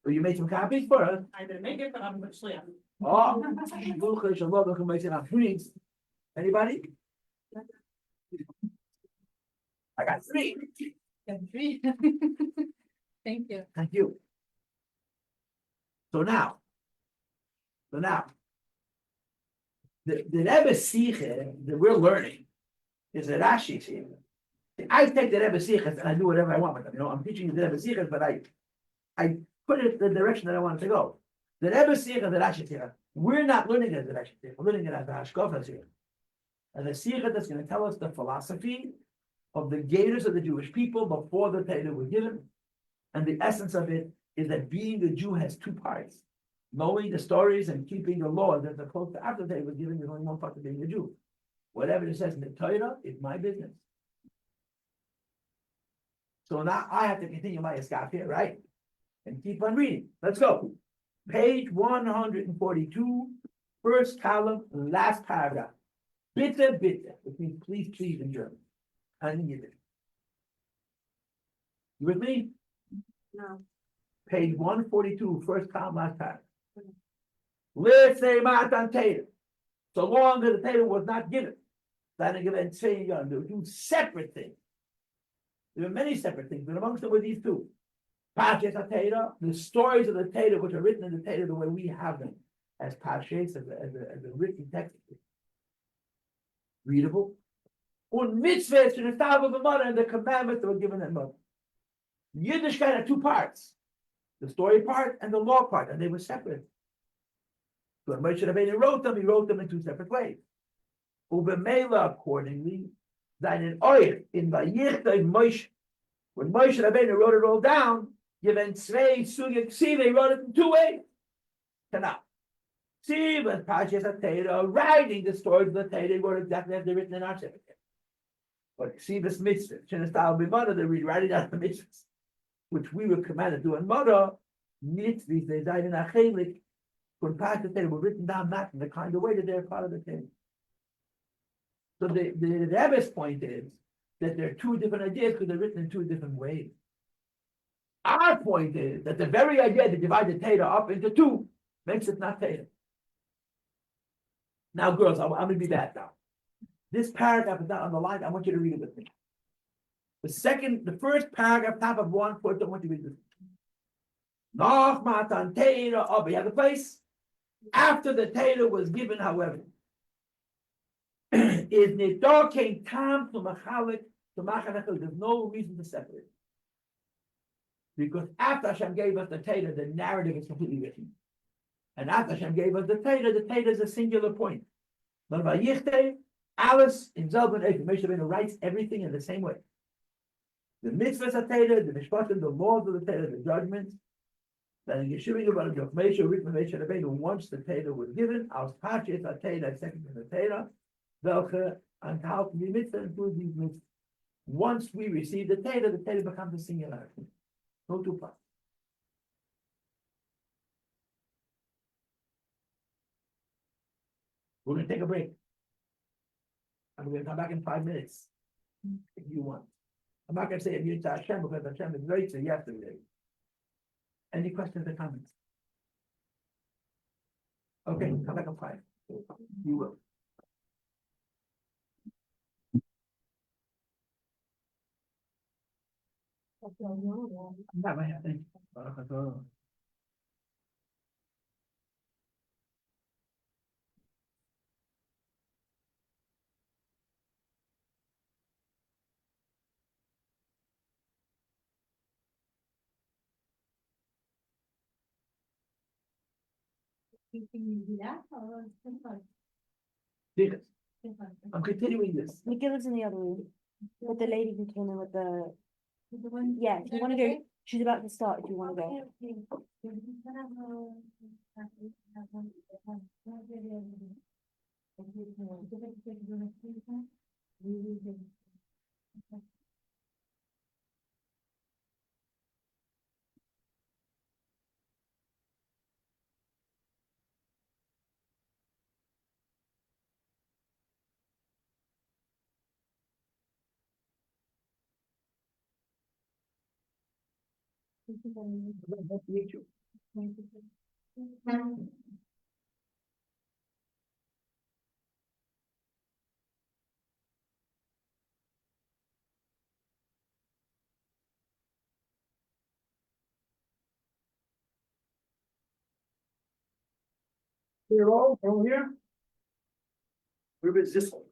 So you made some copies for us. I didn't make it, but I'm actually. Oh, please. Anybody? I got three. Thank you. Thank you. So now, the Rebbe Sicha that we're learning is a Rashi Sicha. I take the Rebbe Sichas and I do whatever I want with them. You know, I'm teaching you the Rebbe Sichas, but I put it in the direction that I want it to go. The Rebbe Sicha, the Rashi Sicha, we're not learning it as the Rashi Sicha. We're learning it as the Hashkafa Sicha. And the Sicha that's going to tell us the philosophy of the gators of the Jewish people before the Torah was given. And the essence of it is that being a Jew has two parts. Knowing the stories and keeping the laws that are close to after the Torah was given, there's only one part of being a Jew. Whatever it says in the Torah is my business. So now I have to continue my escape here, right? And keep on reading. Let's go. Page 142, first column, last paragraph. Bitte, bitte, which means please, please in German. I didn't get it. You with me? No. Page 142, first column, last paragraph. Let's say Matan Tatum. So long as the Tatum was not given. Then given saying there were two separate things. There were many separate things, but amongst them were these two. Parshas HaTorah, the stories of the Torah which are written in the Torah the way we have them, as Parshas, as a written text. Readable. Und mitzvahs to the Tav of the mother and the commandments that were given in mother. Yiddishkeit had two parts, the story part and the law part, and they were separate. So when Moshe Rabbeinu wrote them, he wrote them in two separate ways. Ubemela, accordingly, that in Oyer, in Vayichtay Moshe, when Moshe Rabbeinu wrote it all down, given Tzvei Sugya Ksiv, they wrote it in two ways. Tanakh. Ksiv and Parshas HaTorah, writing the stories of the Torah, they wrote exactly as they're written in our Sefer. But Ksiv is mitzvah, Shenestal b'mada, they're rewriting out the mitzvahs, which we were commanded to do. And mother, mitzvahs, they died in Achelik, when Parshas HaTorah were written down not in the kind of way that they're part of the Torah. So the Rebbe's point is that there are two different ideas because they're written in two different ways. Our point is that the very idea to divide the Torah up into two makes it not Torah. Now, girls, I'm going to be bad now. This paragraph is not on the line. I want you to read it with me. The first paragraph, top of 1 4, don't want to read this. Noch matan Torah aber. You have the place? After the Torah was given, however, is nidor came time to machalik, to machanechel. There's no reason to separate. Because after Hashem gave us the Torah, the narrative is completely written. And after Hashem gave us the Torah is a singular point. But by Yichtei, Alice in Zelban Eif, Moshe Rabbeinu writes everything in the same way. The mitzvahs of Torah, the mishpatim, the laws of the Torah, the judgments. Then in Yeshua about the Moshe, written by Moshe Rabbeinu, once the Torah was given, aus Pachis Torah, second in the Torah, welche and how to be mitzvah and do these mitzvahs. Once we receive the Torah becomes a singularity. No two parts. We're going to take a break. And we're going to come back in 5 minutes. If you want. I'm not going to say it to Hashem because Hashem is great, so you have to read it. Any questions or comments? Okay, come back in 5. You will. Not my thing. Can you do that or? I'm continuing this. Miguel lives in the other room with the lady who came in with the. Yeah, if you want to go, she's about to start. If you want to go. Nice to meet you. You're all from here? Where is this one?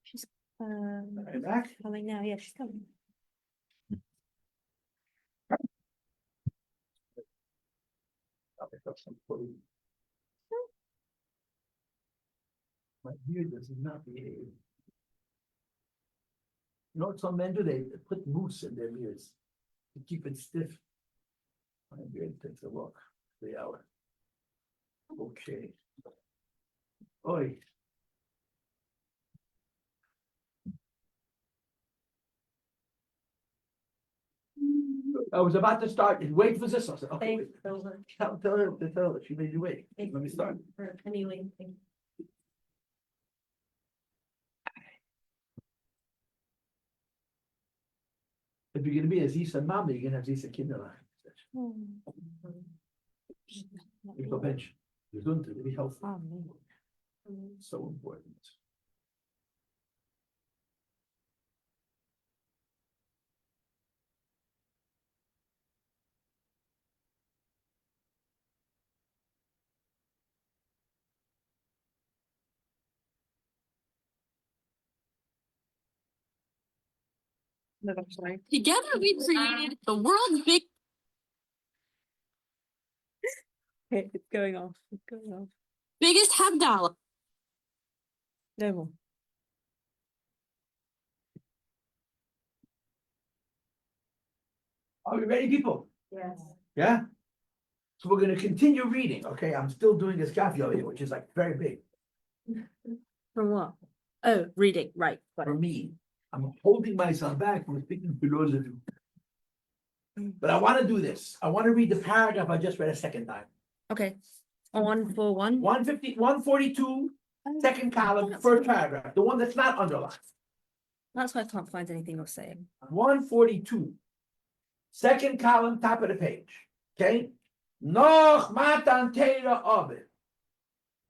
She's Right back? coming now. Yeah, she's coming. I'll pick up some food. My beard does not behave. You know what some men do? They put mousse in their beards to keep it stiff. My beard takes a walk, 3 hours. Okay. Oi. I was about to start and wait for this. I said, okay, wait. Tell her, she made you wait. Let me start. Anyway. If you're gonna be a Zisa mama, you're gonna have Zisa kinderlein. You go bench. You're going to be healthy. So important. No, I'm sorry. Together we created the world's big. Okay, it's going off. It's going off. Biggest Havdalah. No more. Are we ready, people? Yes. Yeah? So we're gonna continue reading, okay? I'm still doing this copy over here, which is like very big From what? Oh, reading. Right. Got for it. me. I'm holding myself back from speaking philosophy. But I wanna do this. I wanna read the paragraph I just read a second time. Okay. 141. 150, 142, Oh, second column, that's first right. paragraph, the one that's not underlined. That's why I can't find anything you're saying. 142. Second column, top of the page. Okay? Noch matan Torah ovid.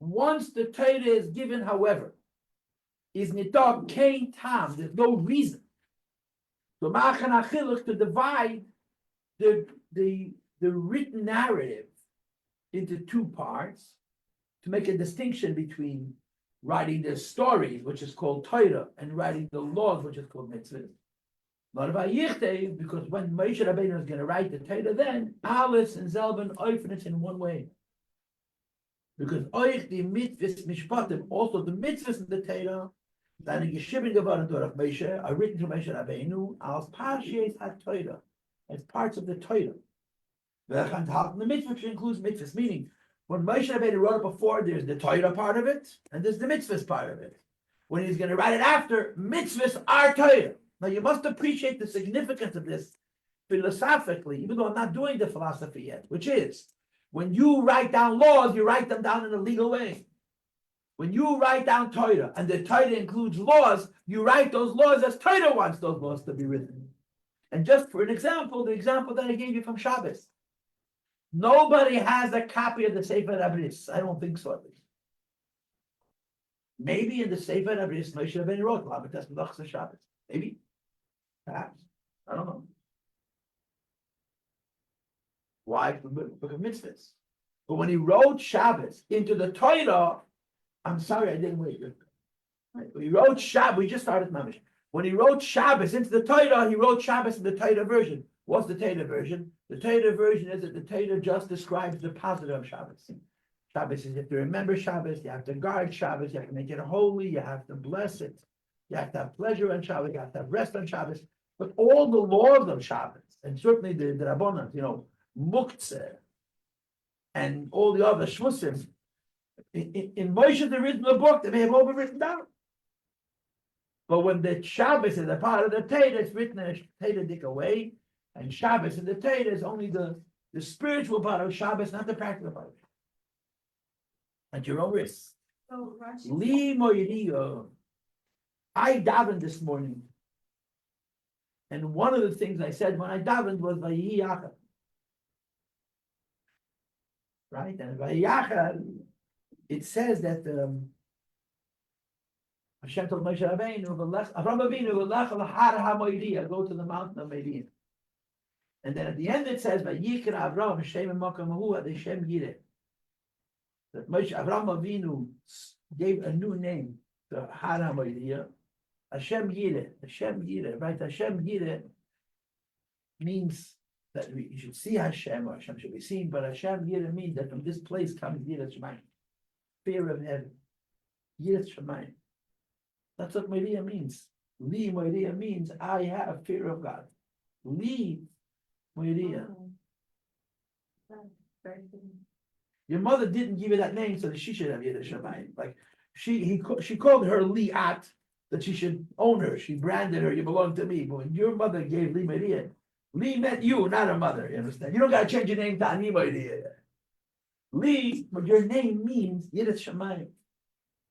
Once the Torah is given, however, is nitok kain tam. There's no reason. So Machan Achiluk to divide the written narrative into two parts to make a distinction between writing the stories, which is called Torah, and writing the laws, which is called mitzvahs. Not about Yichtei, because when Moshe Rabbeinu is going to write the Torah, then Alice and Zelban open it in one way. Because Oich the mitzvahs mishpatim, also the mitzvahs in the Torah, that in Yeshivin Gavarim Dorach Moshe are written to Moshe Rabbeinu as Parshias HaTorah, as parts of the Torah. The mitzvah, which includes mitzvahs, meaning when Moshe Rabbeinu wrote it before, there's the Torah part of it, and there's the mitzvahs part of it. When he's going to write it after, mitzvahs are Torah. Now you must appreciate the significance of this philosophically, even though I'm not doing the philosophy yet, which is, when you write down laws, you write them down in a legal way. When you write down Torah, and the Torah includes laws, you write those laws as Torah wants those laws to be written. And just for an example, the example that I gave you from Shabbos. Nobody has a copy of the Sefer Abris. I don't think so, at least. Maybe in the Sefer Abris, Moshe Rabbeinu wrote Lamitas Melachos Shabbos. Maybe. Perhaps. I don't know. Why? Because of mitzvahs. But when he wrote Shabbos into the Torah, I'm sorry, I didn't wait. He wrote Shabbos, we just started Mamish. When he wrote Shabbos into the Torah, he wrote Shabbos in the Torah version. What's the Torah version? The Torah version is that the Torah just describes the positive of Shabbos. Shabbos is you have to remember Shabbos, you have to guard Shabbos, you have to make it holy, you have to bless it, you have to have pleasure on Shabbos, you have to have rest on Shabbos. But all the laws of Shabbos, and certainly the Rabbanan, Muktzeh, and all the other Shmusim, in Moshe's original book, they may have all been written down. But when the Shabbos is a part of the Torah, it's written in a Torah away, and Shabbos in the Torah is only the spiritual part of Shabbos, not the practical part. At your own risk. So Rashi. Li moiriyo. I davened this morning, and one of the things I said when I davened was Vayihi Yachad. Right, and Vayihi Yachad, it says that Hashem told Moshe Rabbeinu, Avram Avinu, "V'lech l'har ha'moiriya," go to the mountain of Moriah. And then at the end it says, "Vayikra Avram Hashem Makam Hu Ad Hashem Yireh." That Moshe Avram Avinu gave a new name to Har HaMoiriya, Hashem Yireh. Hashem Yireh, right? Hashem Yireh means that you should see Hashem, or Hashem should be seen, but Hashem Yireh means that from this place comes Yireh Shemayim, fear of heaven. Yireh Shemayim. That's what Moiriya means. Li Moiriya means I have fear of God. Li Moiriya. Your mother didn't give you that name so that she should have Yireh Shemayim. Like she called her Liat, that she should own her. She branded her. You belong to me. But when your mother gave Li Moiriya, Li meant you, not her mother. You understand? You don't got to change your name to Ani Moiriya. Li, but your name means Yireh Shemayim.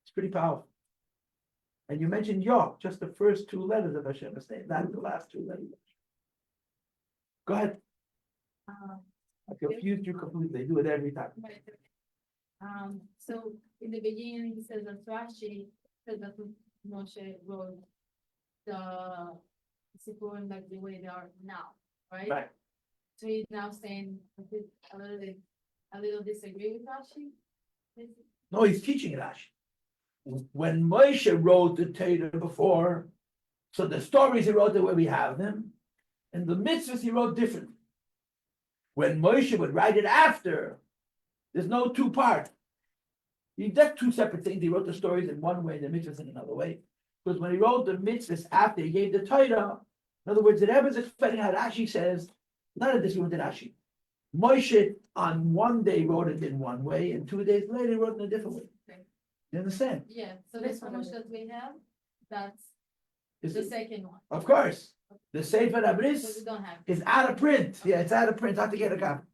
It's pretty powerful. And you mentioned Yod, just the first two letters of Hashem's name, not the last two letters. Go ahead. I confused you completely. Do it every time. So in the beginning, he says that Rashi said that Moshe wrote the Sippurim like the way they are now, right? Right. So he's now saying a little disagree with Rashi? No, he's teaching Rashi. When Moshe wrote the Torah before, so the stories he wrote the way we have them, and the mitzvahs he wrote differently. When Moshe would write it after, there's no two part. That's two separate things. He wrote the stories in one way, the mitzvahs in another way. Because when he wrote the mitzvahs after he gave the Torah, in other words, the Rebbe is explaining how Rashi says, none of this went to Rashi. Moshe on one day wrote it in one way, and 2 days later he wrote it in a different way. Okay. You understand? Yeah, so this one that we have, that's Is the it- second one. Of course. The Sefer So Abris we don't have. is out of print. Yeah, it's out of print. I have to get a copy.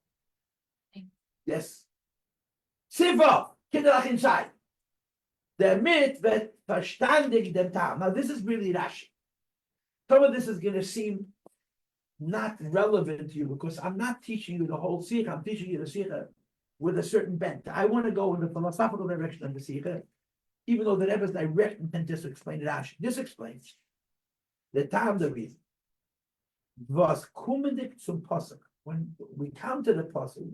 Thank Yes. Siva, Kinderach inside. Der mit wird verstandig dem Tam. Now this is really Rashi. Some of this is going to seem not relevant to you because I'm not teaching you the whole Sikha. I'm teaching you the Sikha with a certain bent. I want to go in the philosophical direction of the Sikha, even though the Rebbe's direct intent is to explain Rashi. This explains the time, the reason. was kumendik zum Pasuk. When we come to the Pasuk,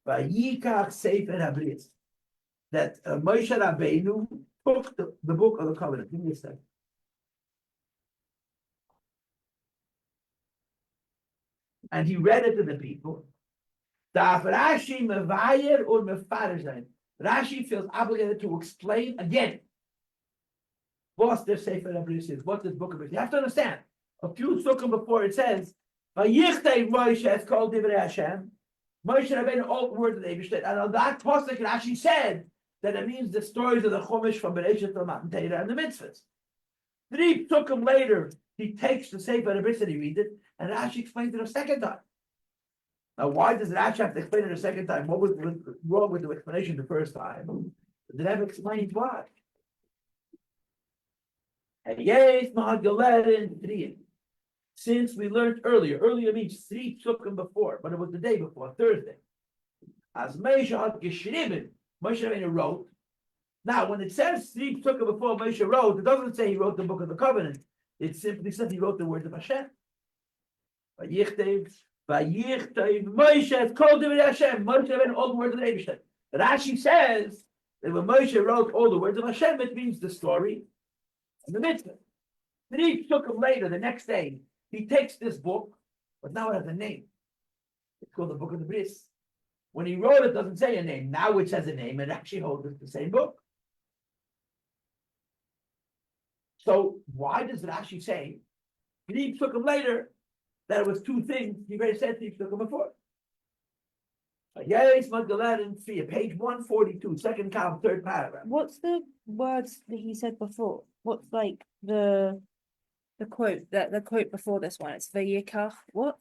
Vayikach Sefer HaBris, that Moshe Rabbeinu took the book of the covenant. Give me a second. And he read it to the people. Rashi mevayer or mefarer sein. Rashi feels obligated to explain again what the Sefer HaBris is, what this book of it is. You have to understand. A few sukkahs before it says, "Vayichtei Moshe," it's called Divrei Hashem. Moshe Rabbeinu, all the words of the Eibishter. And on that pasuk, Rashi said that it means the stories of the Chumash from Bereshit to Matan Torah and the mitzvahs. 3 sukkahs later, he takes the Sefer HaBris and he reads it, and Rashi explains it a second time. Now, why does Rashi have to explain it a second time? What was wrong with the explanation the first time? They never explained why. And yes, Mahagalerin 3. Since we learned earlier means 3 sukkahs before, but it was the day before, Thursday. As Moshe had geschrieben, Moshe Rabbeinu wrote. Now, when it says 3 sukkahs before Moshe wrote, it doesn't say he wrote the book of the covenant. It simply says he wrote the words of Hashem. Vayichtei Moshe, it's called Divrei Hashem. Moshe Rabbeinu, all the words of the Eibishter. Rashi says that when Moshe wrote all the words of Hashem, it means the story and the mitzvah. 3 sukkahs later, the next day, he takes this book, but now it has a name. It's called the Book of the Bris. When he wrote it, doesn't say a name. Now it says a name, and actually holds it's the same book. So why does Rashi say 3 sukkahs later that it was 2 things? He already said 3 sukkahs before. Yes, Magdalene 3, page 142, second column, 3rd paragraph. What's the words that he said before? What's like the quote, the quote before this one? It's Vayikach, what?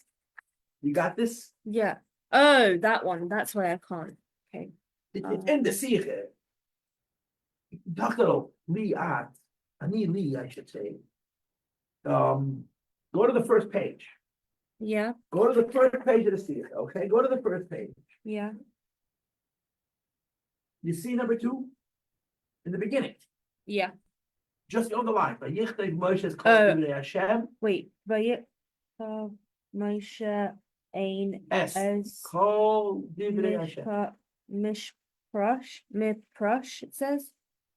You got this? Yeah. Oh, that one. That's why I can't. Okay. It's in the Sikh. Dr. Liat, Ani Li, I should say. Go to the first page. Yeah. Go to the first page of the Sikh, okay? Go to the first page. Yeah. You see number 2? In the beginning. Yeah. Just on the line. Vayichtei Moshe is called Divrei Hashem. Wait. Vayikach Moshe Ein Es. Called Divrei Hashem. Mishprush, it says.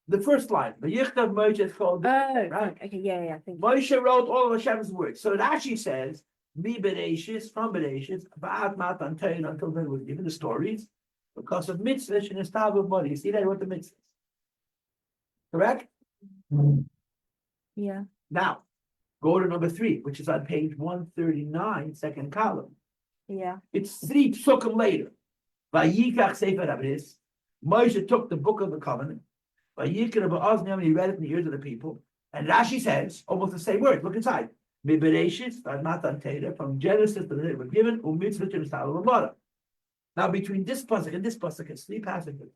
The first line. Vayichtei Moshe is called Oh, right. okay, yeah, I think. Moshe wrote all of Hashem's words. So Rashi says, Mi Bereshis, from Bereshis, Ba'at Matan Torah, until then was given the stories, because of mitzvahs and estav of money. You see that with the mitzvahs. Correct? Yeah. Now, go to number 3, which is on page 139, second column. Yeah. It's 3 psukim later. Vayikach Sefer HaBris. Moshe took the book of the covenant. Vayikra ba'ozneim, and he read it in the ears of the people. And Rashi says almost the same word. Look inside. Mibereshis, Matan Torah, from Genesis to the it was given. Umitzvah to the Now, between this pasuk and this pasuk, it's 3 passages.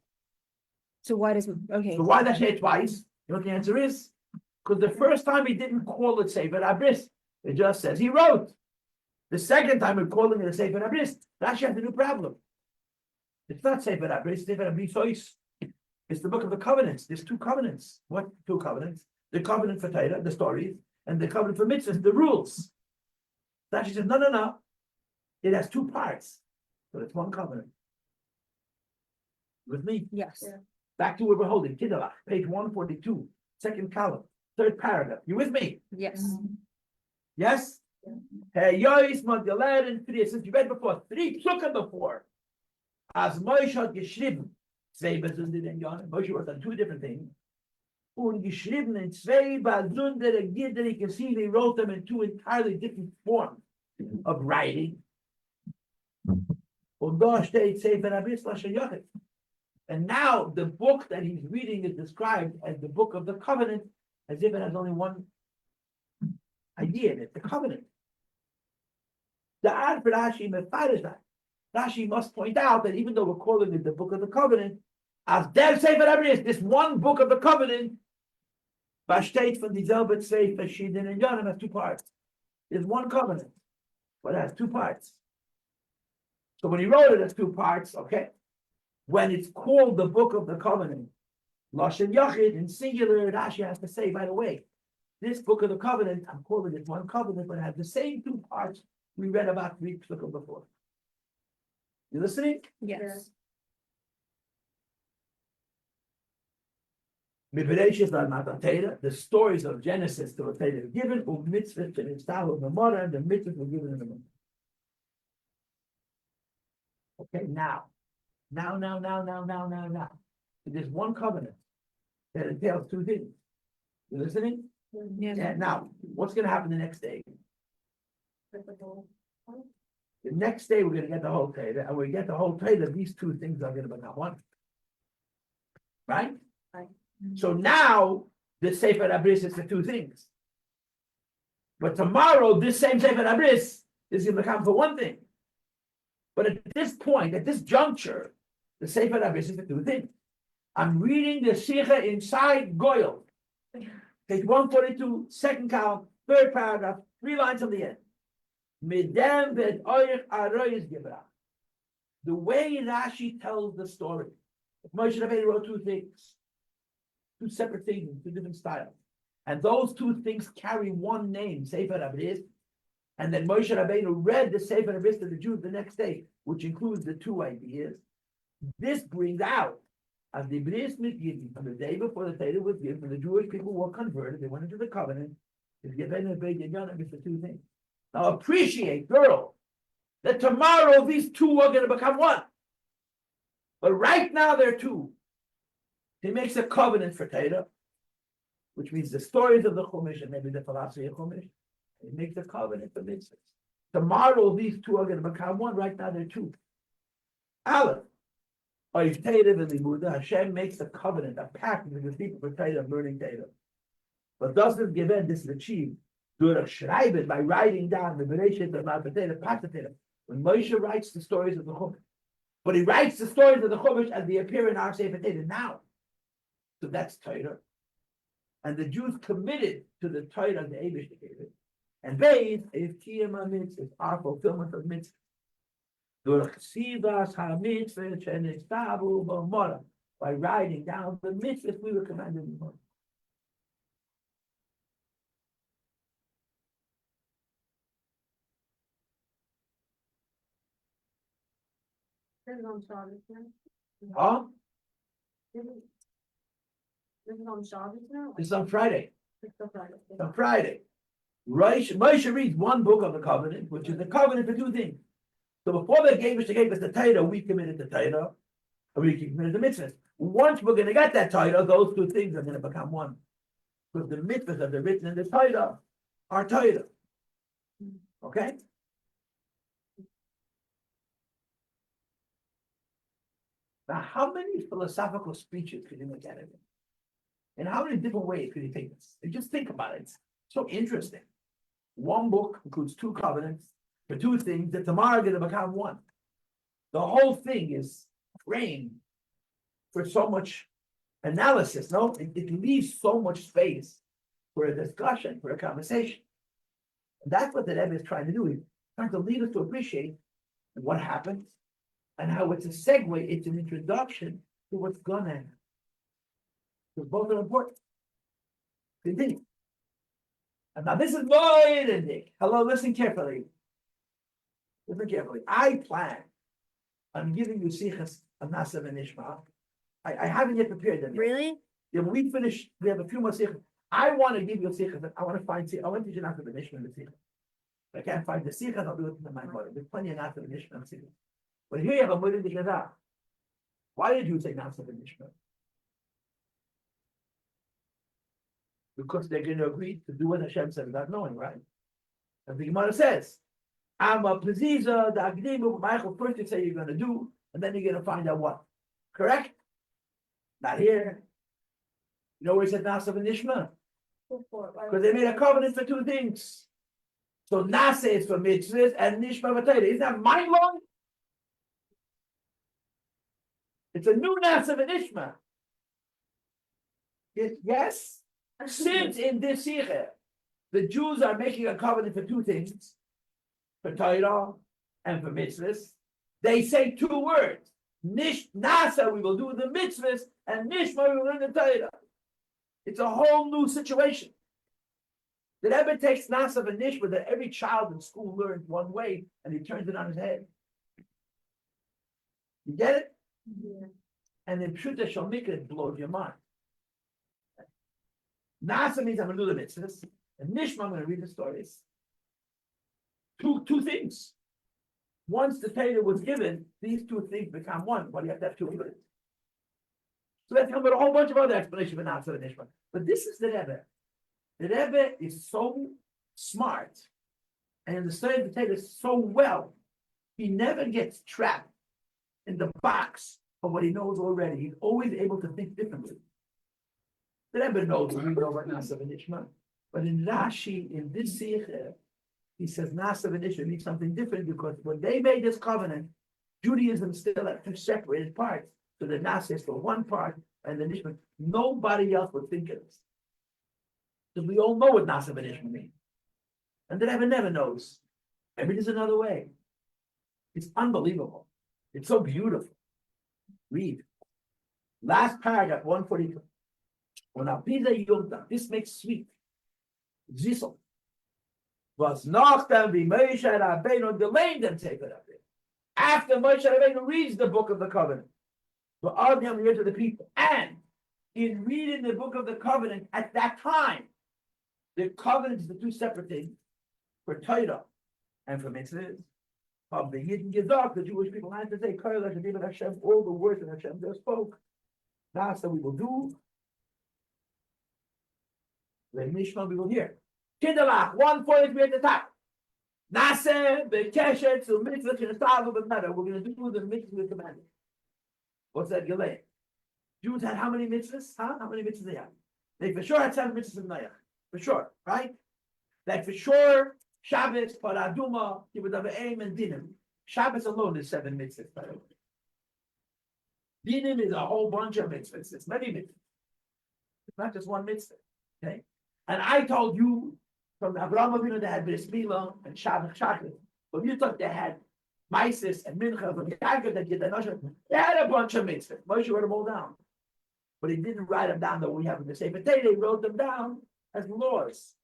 So why does okay? So why that say it twice? You know what the answer is? Because the first time he didn't call it Sefer HaBris. It just says he wrote. The second time we're calling it a Sefer HaBris. Rashi has a new problem. It's not Sefer HaBris, it's Sefer HaBris. It's the book of the covenants. There's 2 covenants. What 2 covenants? The covenant for Torah, the stories, and the covenant for mitzvahs, the rules. Rashi says, no. It has 2 parts, but it's 1 covenant. With me? Yes. Yeah. Back to where we're holding. Kidalach, page 142, second column, 3rd paragraph. You with me? Yes. Yes? Hey, Yois, Magdalene, 3, since you read before, 3 psukim before. As Moshe had geschrieben, 2 besondere Jahren, Moshe wrote on 2 different things. Und geschrieben in 2 besondere Gitter, you can see they wrote them in 2 entirely different forms of writing. Und da steht Sefer HaBris Lashon Yachid. And now the book that he's reading is described as the book of the covenant, as if it has only 1 idea in it, the covenant. The Ad for Rashi is that. Rashi must point out that even though we're calling it the book of the covenant, as der Sefer HaBris, this 1 book of the covenant, besteht von dieselbe 2 verschiedenen Jahren, has 2 parts. There's 1 covenant, but it has 2 parts. So when he wrote it as 2 parts, okay. When it's called the book of the covenant, Lashon Yachid in singular, Rashi has to say, by the way, this book of the covenant, I'm calling it one covenant, but it has the same two parts we read about 3 psukim before. You listening? Yes. The stories of Genesis to the Torah given, mitzvahs and installed in the Gemara, and the mitzvahs were given in the Gemara. Okay, now. There's one covenant that entails 2 things. You listening? Yes. Yeah, now, what's gonna happen the next day? The next day, we're gonna get the whole Torah, and when we get the whole Torah, these 2 things are gonna become one. Right? Right. So now, the Sefer Abris is the 2 things. But tomorrow, this same Sefer Abris is gonna become for 1 thing. But at this point, at this juncture, the Sefer Abris is the 2 things. I'm reading the Sikha inside Goyal. Page 142, second column, 3rd paragraph, 3 lines from the end. Midem ved oich aroyes gebra. The way Rashi tells the story. Moshe Rabbeinu wrote 2 things, 2 separate things, 2 different styles, and those 2 things carry 1 name, Sefer Abris. And then Moshe Rabbeinu read the Sefer Abris to the Jews the next day, which includes the 2 ideas. This brings out as the Bris Mitgivim, from the day before the Torah was given, when the Jewish people were converted, they went into the covenant, is given a big Yonah for 2 things. Now appreciate, girl, that tomorrow these 2 are going to become 1. But right now they're 2. He makes a covenant for Torah, which means the stories of the Chumash and maybe the philosophy of Chumash. He makes a covenant for mitzvahs. Tomorrow these 2 are going to become 1. Right now they're 2. Aleph. Hashem makes a covenant, a pact with the people for Torah, learning Torah. But doesn't give in, this is achieved by writing down the Bereshit of Torah. When Moshe writes the stories of the Chumash, but he writes the stories of the Chumash as they appear in our Sefer Torah now. So that's Torah. And the Jews committed to the Torah of the Eibush gave. And they, if Kiyam HaMitzvah, is our fulfillment of mitzvah. By writing down the mitzvahs we were commanded in the Torah. This is on Shabbos now. Huh? This is on Shabbos now. This is on Friday. It's on Friday. It's on Friday. Moshe reads 1 book of the covenant, which is the covenant for 2 things. So before they gave us the Torah, we committed the Torah, and we committed the mitzvahs. Once we're going to get that Torah, those 2 things are going to become 1. Because the mitzvahs that are written in the Torah are Torah. Okay? Now, how many philosophical speeches could you make out of it? In how many different ways could you take this? And just think about it. It's so interesting. 1 book includes 2 covenants for 2 things that tomorrow are going to become 1. The whole thing is framed for so much analysis. No, it leaves so much space for a discussion, for a conversation. And that's what the Rebbe is trying to do. He's trying to lead us to appreciate what happens and how it's a segue, it's an introduction to what's gonna happen. Because both are important. Continue. And now this is Moed. Hello, listen carefully. Listen carefully. I plan on giving you Sichas of Nasav and Ishmael. I haven't yet prepared them yet. Really? Yeah, when we finish, we have a few more Sichas. I want to give you a Sichas. I want to find Sichas. I want to teach you Nasav and Ishmael in the Sichas. If I can't find the Sichas, I'll do it in my mother. There's plenty of Nasav and Ishmael Sichas. But here you have a Moed Gazah. Why did you say Nasav and Ishmael? Because they're going to agree to do what Hashem said without knowing, right? As the Gemara says, I'm a Pleziza, the Agdimu, Michael, first you say you're going to do, and then you're going to find out what. Correct? Not here. You know where he said Nasav and Ishmael? Because they made a covenant for 2 things. So Nasa is for mitzvahs and Nishma for Torah. Isn't that mind blowing? It's a new Nasav and Ishmael. Yes? Since in this Sikha, the Jews are making a covenant for 2 things, for Torah and for mitzvahs, they say 2 words. Nasa, we will do the mitzvahs, and Nishma, we will learn the Torah. It's a whole new situation. The Rebbe takes Nasav and Nishma that every child in school learns one way, and he turns it on his head. You get it? Yeah. And then Pshuta Shalmika, it blows your mind. Nasa means I'm going to do the mitzvahs, and Nishma, I'm going to read the stories. Two things. Once the Torah was given, these two things become one. But you have to have two of it. So let's come with a whole bunch of other explanations for Nasa and Nishma. But this is the Rebbe. The Rebbe is so smart and understands the Torah so well. He never gets trapped in the box of what he knows already. He's always able to think differently. The Rebbe knows what we know about Nasa and Nishma. But in Rashi, in this Sikha, he says Nasa and Nishma means something different because when they made this covenant, Judaism still had two separated parts. So the Nasa is for one part and the Nishma. Nobody else would think of this. Because we all know what Nasa and Nishma mean. And the Rebbe never knows. Everything's another way. It's unbelievable. It's so beautiful. Read. Last paragraph, 142. When Apiza Yumta, this makes sweet. Zissel. Was nach dem wie Moshe Rabbeinu delayed them take it up there. After Moshe Rabbeinu reads the book of the covenant, but all him read to the people, and in reading the book of the covenant at that time, the covenant is the two separate things for Torah and for mitzvahs. Of the Yidden Gezak, the Jewish people had to say, Hashem, all the words that Hashem just spoke. That's what we will do. The Mishma we will hear. Kinderlach, 143 at the top. Nase, Bekeshet, so mitzvah, Kinestavu, but matter. We're going to do the mitzvah commandment. What's that, Gilei? Jews had how many mitzvahs? Huh? How many mitzvahs they had? They for sure had 7 mitzvahs in Noach. For sure, right? That for sure, Shabbos, Paraduma, Kibbutz Aim, and Dinim. Shabbos alone is 7 mitzvahs, by the way. Dinim is a whole bunch of mitzvahs. It's many mitzvahs. It's not just one mitzvah. Okay? And I told you from Abraham Avinu they had Bris Milah and Shabbos Shachrit. But you thought they had Maisis and Mincha from Yaakov that they had a bunch of mitzvahs. Moshe wrote them all down. But he didn't write them down that we have in the Sefer Torah. He wrote them down as laws.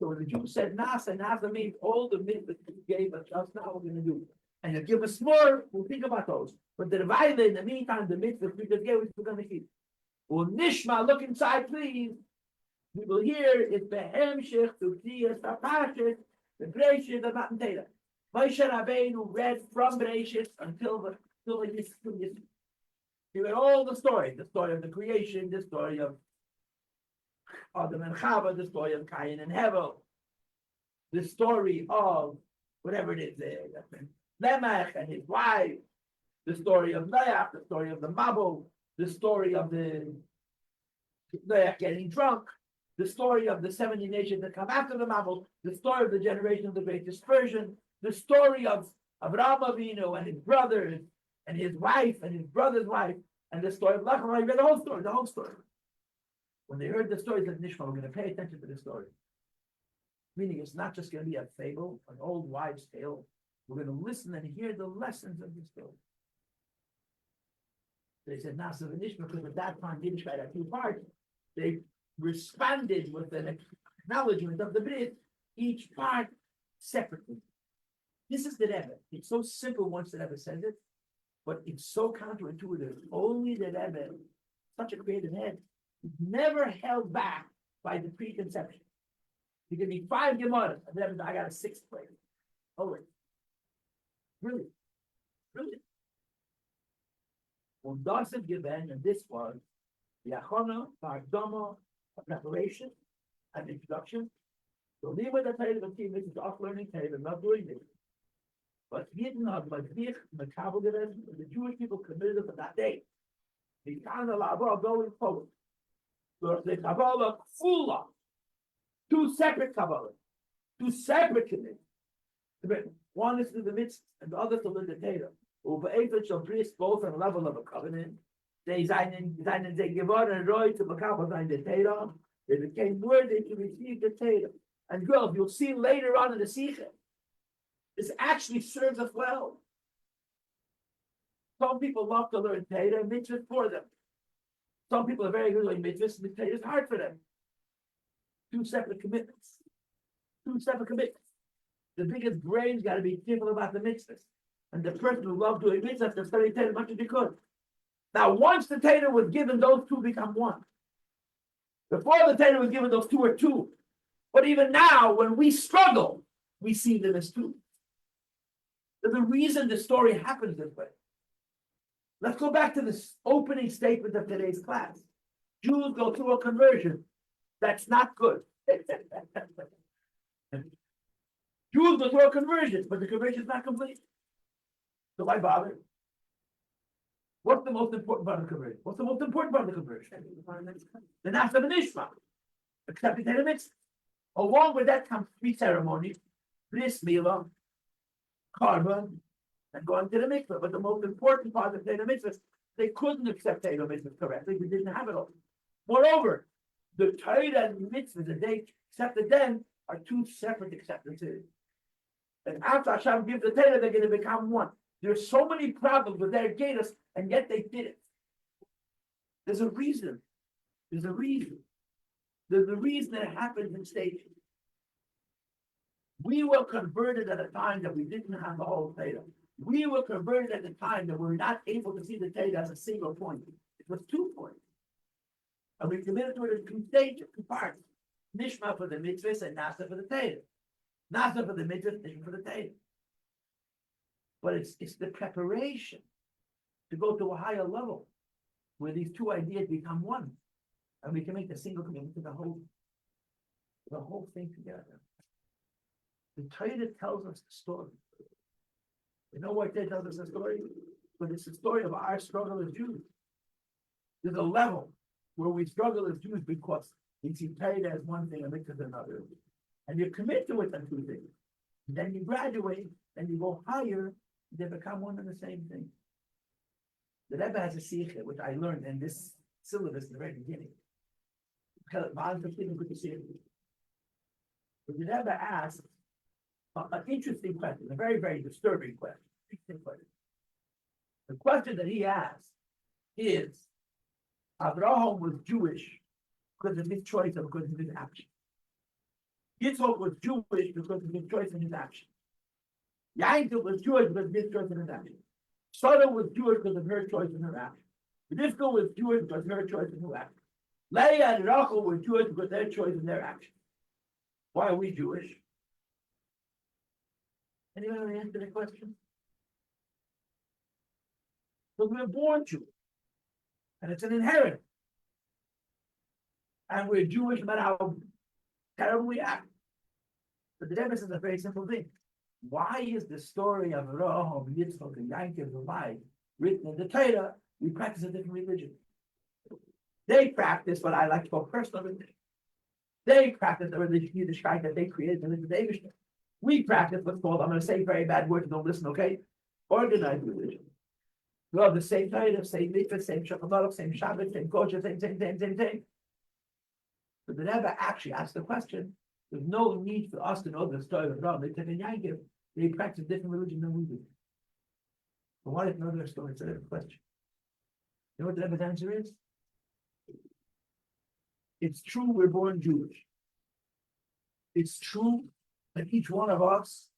So when the Jews said Nasa means all the mitzvahs you gave us, that's not what we're going to do. And you give us more, we'll think about those. But the Revival, in the meantime, the mitzvahs we just gave us, we're going to keep. Well, Nishma, look inside, please. We will hear it's the Hemshech to Kriyas HaPashas, the Breishis of Matan Torah. Moshe Rabbeinu read from Breishis until he read all the story of the creation, the story of Adam and Chava, the story of Cain and Hevel, the story of whatever it is, Lemech and his wife, the story of Noach, the story of the Mabul, the story of the Noach getting drunk, the story of the 70 nations that come after the Mabul, the story of the generation of the Great Dispersion, the story of Avraham Avinu and his brothers and his wife and his brother's wife, and the story of Lachman. I read the whole story. When they heard the stories of Nishma, we're going to pay attention to the story. Meaning it's not just going to be a fable, an old wives' tale. We're going to listen and hear the lessons of the story. They said Nasa and Nishma because at that time Yiddishkeit had 2 parts. They responded with an acknowledgement of the Brit, each part separately. This is the Rebbe. It's so simple once the Rebbe says it, but it's so counterintuitive. Only the Rebbe, such a creative head, never held back by the preconception. You give me 5 Gemaras, and then I got a 6th place. Always. Brilliant. Well, doesn't give in, and this was the Achona, Ba'adama, preparation, and introduction. So leave with the Torah of team, this is off learning Torah, and not doing this. But Yidden of Madvich, Makabel, the Jewish people committed for that day. The kind of Lava going forward. So the Kabbalah full of 2 separate Kabbalah, 2 separate committees. One is to the midst, and the other to the Torah. Over Eifert shall priest both on the level of a covenant. They seinen geworden Roy to Makabel sein the Torah. They became worthy to receive the Torah. And girl, you'll see later on in the Sikha, this actually serves us well. Some people love to learn Torah, mitzvah for them. Some people are very good at mitzvahs, and Torah is hard for them. Two separate commitments. Two separate commitments. The biggest brain's got to be careful about the mitzvahs. And the person who loved doing mitzvahs to study Torah as much as he could. Now, once the Torah was given, those two become one. Before the Torah was given, those two are two. But even now, when we struggle, we see them as two. There's a reason the story happens this way. Let's go back to this opening statement of today's class. Jews go through a conversion. That's not good. Jews go through a conversion, but the conversion is not complete. So why bother? What's the most important part of the conversion? What's the most important part of the conversion? The Nasa and Ishma. Accepting the mitzvah. Along with that comes three ceremonies: bris milah, karban, and going to the mikveh. But the most important part of the mitzvah, they couldn't accept the mitzvah correctly. We didn't have it all. Moreover, the Torah and the mitzvah that they accepted then are two separate acceptances. And after Hashem gives the Torah, they're going to become one. There's so many problems with their gators, and yet they did it. There's a reason. There's a reason. There's a reason that it happens in stages. We were converted at a time that we didn't have the whole Torah. We were converted at a time that we were not able to see the Torah as a single point. It was 2 points. And we committed to it in 2 stages, 2 parts. Nishma for the mitzvahs and Nasa for the Torah. Nasa for the mitzvahs, Nishma for the Torah. But it's the preparation to go to a higher level where these 2 ideas become one. And we can make a single commitment to the whole thing together. The Torah tells us the story. You know what Torah tells us the story? But it's the story of our struggle as Jews. There's a level where we struggle as Jews because we see Torah as one thing and mitzvah as another. And you commit to it on 2 things. And then you graduate, and you go higher, they become one and the same thing. The Rebbe has a sikha, which I learned in this syllabus in the very beginning. But the Rebbe asked an interesting question, a very, very disturbing question. The question that he asked is, Abraham was Jewish because of his choice or because of his action. Yitzchak was Jewish because of his choice and his action. Yaakov was Jewish because of his choice and his action. Sarah was Jewish because of her choice and her action. Rivka was Jewish because of her choice and her action. Leah and Rachel were Jewish because of their choice and their action. Why are we Jewish? Anyone want to answer the question? Because we were born Jewish. And it's an inheritance. And we're Jewish no matter how terrible we act. But the Rebbe says a very simple thing. Why is the story of Avraham, Yitzchak, and Yaakov alive written in the Torah? We practice a different religion. They practice what I like to call personal religion. They practice the religion Yiddishkeit that they created in the Davish. We practice what's called, I'm going to say very bad words, don't listen, okay? Organized religion. We have the same Torah, same mitzvah, same Shabbat, same Shabbat, same kosher, same thing. But the Rebbe actually asked the question, there's no need for us to know the story of Abraham. They practice different religion than we do. But why didn't know their story? It's a different question. You know what the Rebbe's answer is? It's true we're born Jewish. It's true that each one of us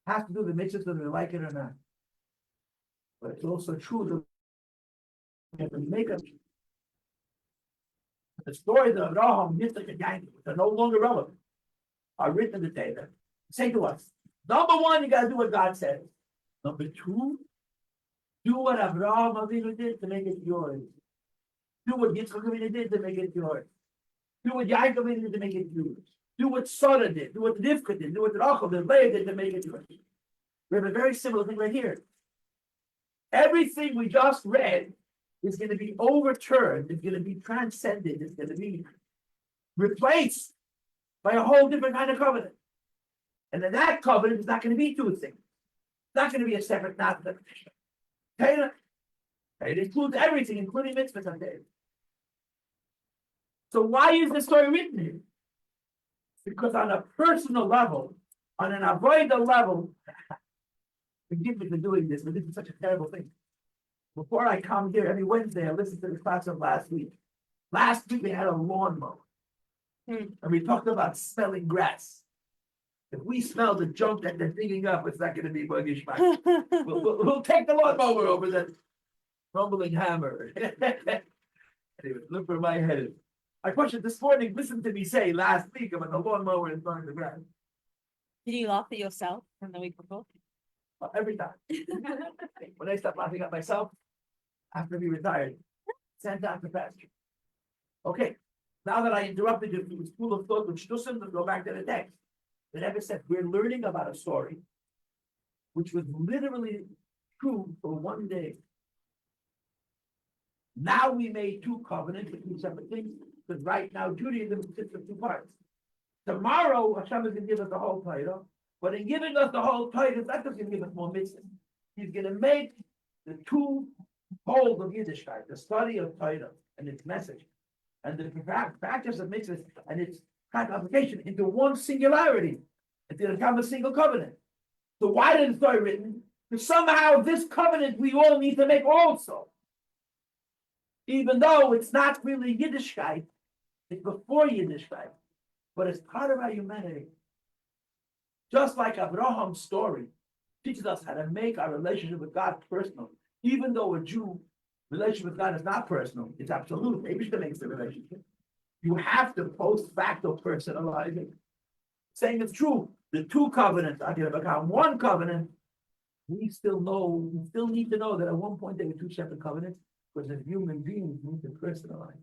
has to do the mitzvahs whether we like it or not. But it's also true that we have to make a the stories of Abraham, Yitzchak, and Yaakov, which are no longer relevant, are written in the Torah. Say to us, number 1, you got to do what God says. Number 2, do what Abraham Avinu did to make it yours. Do what Yitzchak Avinu did to make it yours. Do what Yaakov Avinu did to make it yours. Do what Sarah did. Do what Rivka did. Do what Rachel did. Leah did to make it yours. We have a very similar thing right here. Everything we just read is going to be overturned, it's going to be transcended, it's going to be replaced by a whole different kind of covenant. And then that covenant is not going to be 2 things. It's not going to be a separate Torah. It includes everything, including mitzvahs on Torah. So why is the story written here? Because on a personal level, on an avoidable level, forgive me for doing this, but this is such a terrible thing. Before I come here every Wednesday, I listen to the class of last week. Last week they had a lawnmower. And we talked about smelling grass. If we smell the junk that they're digging up, it's not gonna be buggish. We'll take the lawnmower over the rumbling hammer. Anyway, look where my head is. My question this morning, listen to me say last week about the lawnmower and throwing the grass. Did you laugh at yourself from the week before? Every time. When I stop laughing at myself, after we retired, sent out the pasture. Okay, now that I interrupted you from the school of thought with Shtusim, let's go back to the text. The Rebbe said, we're learning about a story which was literally true for one day. Now we made two covenants with two separate things, because right now Judaism consists of two parts. Tomorrow Hashem is going to give us the whole Torah, but in giving us the whole Torah, he's not just going to give us more mitzvahs. He's going to make the two poles of Yiddishkeit, the study of Torah and its message, and the practice of mitzvahs and its application into one singularity, into become a single covenant. So why did the story written? Because somehow this covenant we all need to make also. Even though it's not really Yiddishkeit, it's before Yiddishkeit, but it's part of our humanity. Just like Abraham's story teaches us how to make our relationship with God personal. Even though a Jew relationship with God is not personal, it's absolute. Maybe she makes the relationship. You have to post facto personalize it. Saying it's true, the two covenants are going to become one covenant. We still need to know that at one point they were two separate covenants, because as human beings need to personalize.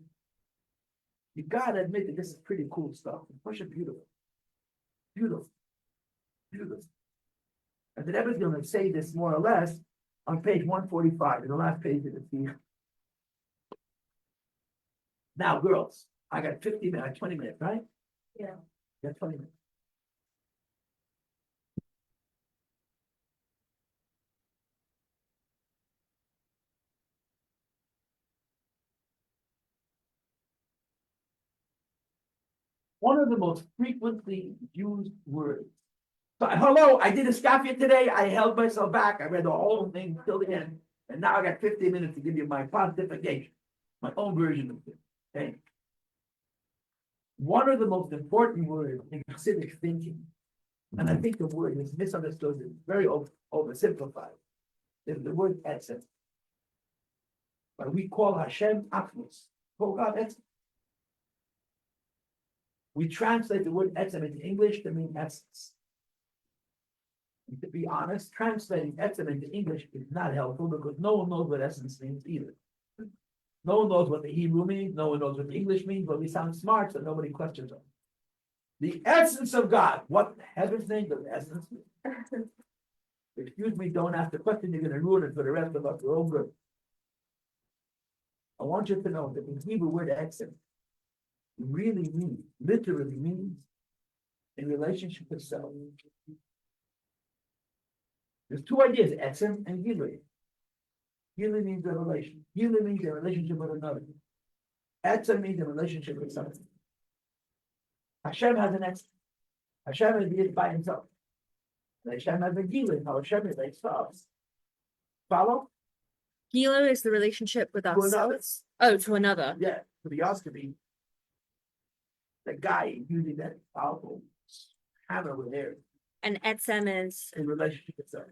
You gotta admit that this is pretty cool stuff. It's beautiful. Beautiful. Beautiful. And the Rebbe is going to say this more or less on page 145, in the last page of the theme. Now, girls, I got 50 minutes, 20 minutes, right? Yeah. Yeah, 20 minutes. One of the most frequently used words. So, hello, I did a scafia today. I held myself back. I read the whole thing till the end. And now I got 15 minutes to give you my pontification, my own version of it. Okay. One of the most important words in Hasidic thinking, and I think the word is misunderstood, it's very oversimplified, is the word etzem. But we call Hashem Achnos. Call God etzem. We translate the word etzem into English to mean essence. And to be honest, translating etzem into English is not helpful because no one knows what essence means either. No one knows what the Hebrew means, no one knows what the English means, but we sound smart, so nobody questions them. The essence of God, what heaven's name does essence mean? Excuse me, don't ask the question, you're going to ruin it for the rest of us, we're all good. I want you to know that the Hebrew word etzem really means, literally means, in relationship with self. There's two ideas, etzem and gilui. Gilui means a relation. Gilui means a relationship with another. Etzem means a relationship with something. Hashem has an etzem. Hashem is it by himself. And Hashem has a gilui, how Hashem relates to us. Follow? Gilo is the relationship with To another. ourselves. Oh, to another. Yeah, to be honest with me, the guy using that powerful hammer with air And Etsem is in relationship with self.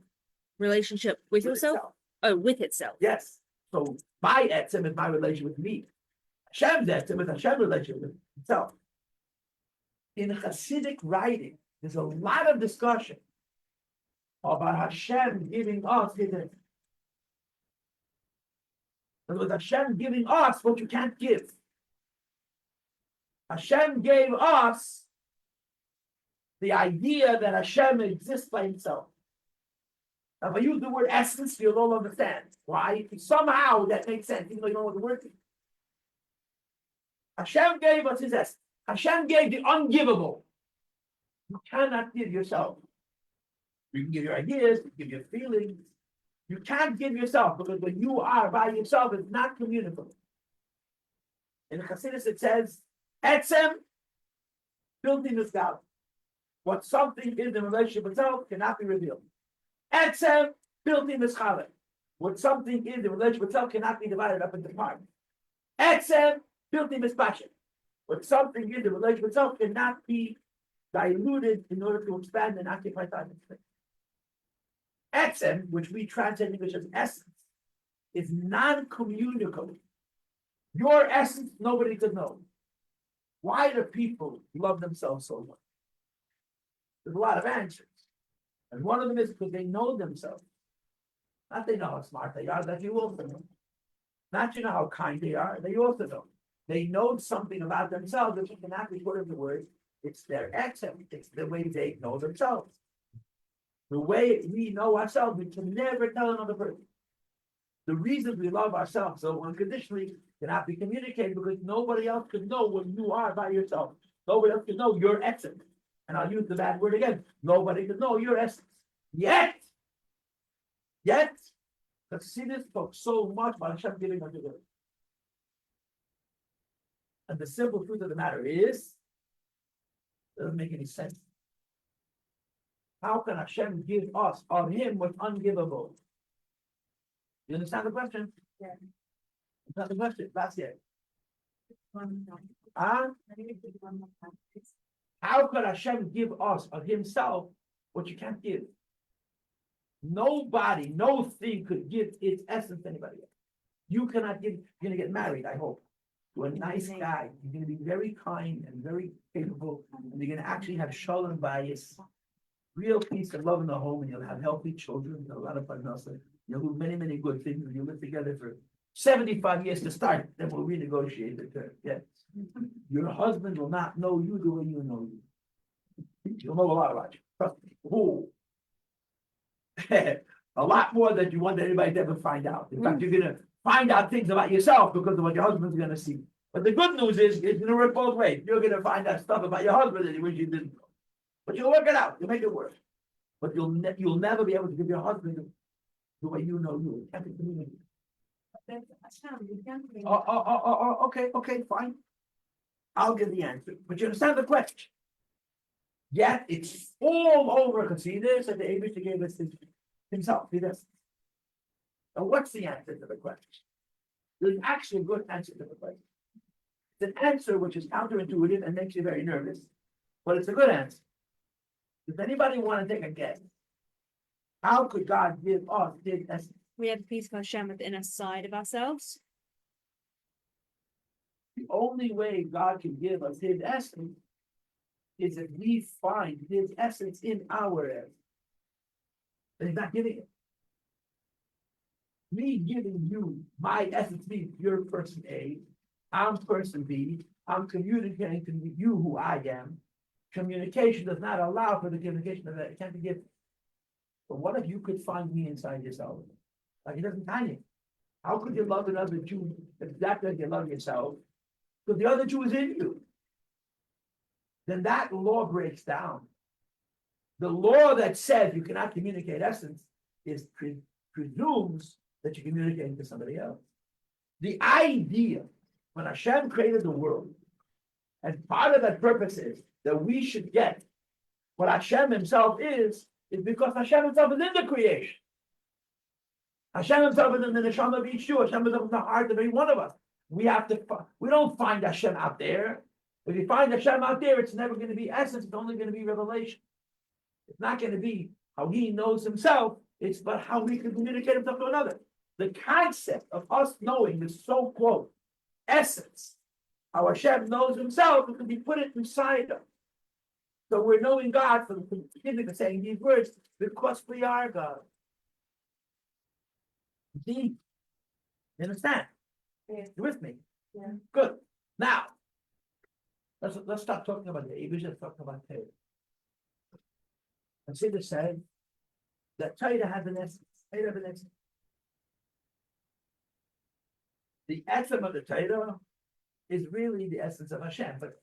relationship with yourself. itself. Oh, with itself. Yes. So my etzem is my relation with me. Hashem's etzem is Hashem's relationship with himself. In Hasidic writing, there's a lot of discussion about Hashem giving us his etzem. In other words, Hashem giving us what you can't give. Hashem gave us the idea that Hashem exists by himself. Now, if I use the word essence, you'll all understand. Why? Somehow that makes sense, even though you don't know what the word is. Hashem gave us his essence. Hashem gave the ungivable. You cannot give yourself. You can give your ideas, you can give your feelings. You can't give yourself because when you are by yourself, it's not communicable. In Chassidus, it says, Etzem, built in this God. What something is in relationship itself cannot be revealed. Etzem, built in this Chalek. What something is in relationship itself cannot be divided up into parts. Etzem, built in this passion. But something in the relationship itself cannot be diluted in order to expand and occupy time and space. Etzem, which we translate in English as essence, is non-communicable. Your essence, nobody could know. Why do people love themselves so much? There's a lot of answers. And one of them is because they know themselves. Not they know how smart they are, that you also know. Not you know how kind they are, they also know. They know something about themselves that you cannot be put into words. It's their accent, it's the way they know themselves. The way we know ourselves, we can never tell another person. The reason we love ourselves so unconditionally cannot be communicated because nobody else can know what you are by yourself. Nobody else can know your essence. And I'll use the bad word again. Nobody can know your essence. Yet, let's see this talk so much about Hashem giving unto them. And the simple truth of the matter is, it doesn't make any sense. How can Hashem give us of Him what's ungivable? You understand the question? Yeah. That's the question. That's it. One more time. Huh? Let me repeat one more time, please. How could Hashem give us of Himself what you can't give? Nobody, no thing could give its essence to anybody else. You cannot give, you're gonna get married, I hope, to a nice guy. You're gonna be very kind and very capable, and you're gonna actually have shalom bayis, real peace and love in the home, and you'll have healthy children, and a lot of parnasa. You'll do many, many good things, and you live together for 75 years to start, then we'll renegotiate the term, yes. Your husband will not know you the way you know you. You'll know a lot about you, trust me. Ooh. A lot more than you want anybody to ever find out. In fact, you're gonna find out things about yourself because of what your husband's gonna see. But the good news is, it's gonna work both ways. You're gonna find out stuff about your husband that you wish you didn't know. But you'll work it out, you'll make it work. But you'll never be able to give your husband the way you know you. You can't be communicating. That's Hashem, you can't bring. Okay, fine. I'll give the answer, but you understand the question. Yet it's all over, because see this, that the Abishah gave us himself, see this. Now what's the answer to the question? There's actually a good answer to the question. It's an answer which is counterintuitive and makes you very nervous, but it's a good answer. Does anybody want to take a guess? How could God give us His essence? We have peace of Hashem within a side of ourselves. The only way God can give us His essence is if we find His essence in our essence. But He's not giving it. Me giving you my essence means you're person A, I'm person B, I'm communicating to you who I am. Communication does not allow for the communication of that. It can't be given. But what if you could find me inside yourself? Like He doesn't find you. How could you love another Jew exactly like you love yourself? Because the other Jew is in you. Then that law breaks down. The law that says you cannot communicate essence presumes that you communicate to somebody else. The idea when Hashem created the world, and part of that purpose is that we should get what Hashem Himself is because Hashem Himself is in the creation. Hashem Himself is in the neshama of each Jew. Hashem is in the heart of every one of us. We don't find Hashem out there. If you find Hashem out there, it's never going to be essence, it's only going to be revelation. It's not going to be how He knows Himself, it's but how we can communicate Himself to another. The concept of us knowing the so-called essence, how Hashem knows Himself, it can be put it inside us. So we're knowing God from the beginning of saying these words because we are God. See? You understand? Yeah. You with me? Yeah. Good. Now, let's stop talking about the Abish, let's talk about Torah. And see the said that Torah has an essence. Torah has an essence. The essence of the Torah is really the essence of Hashem, but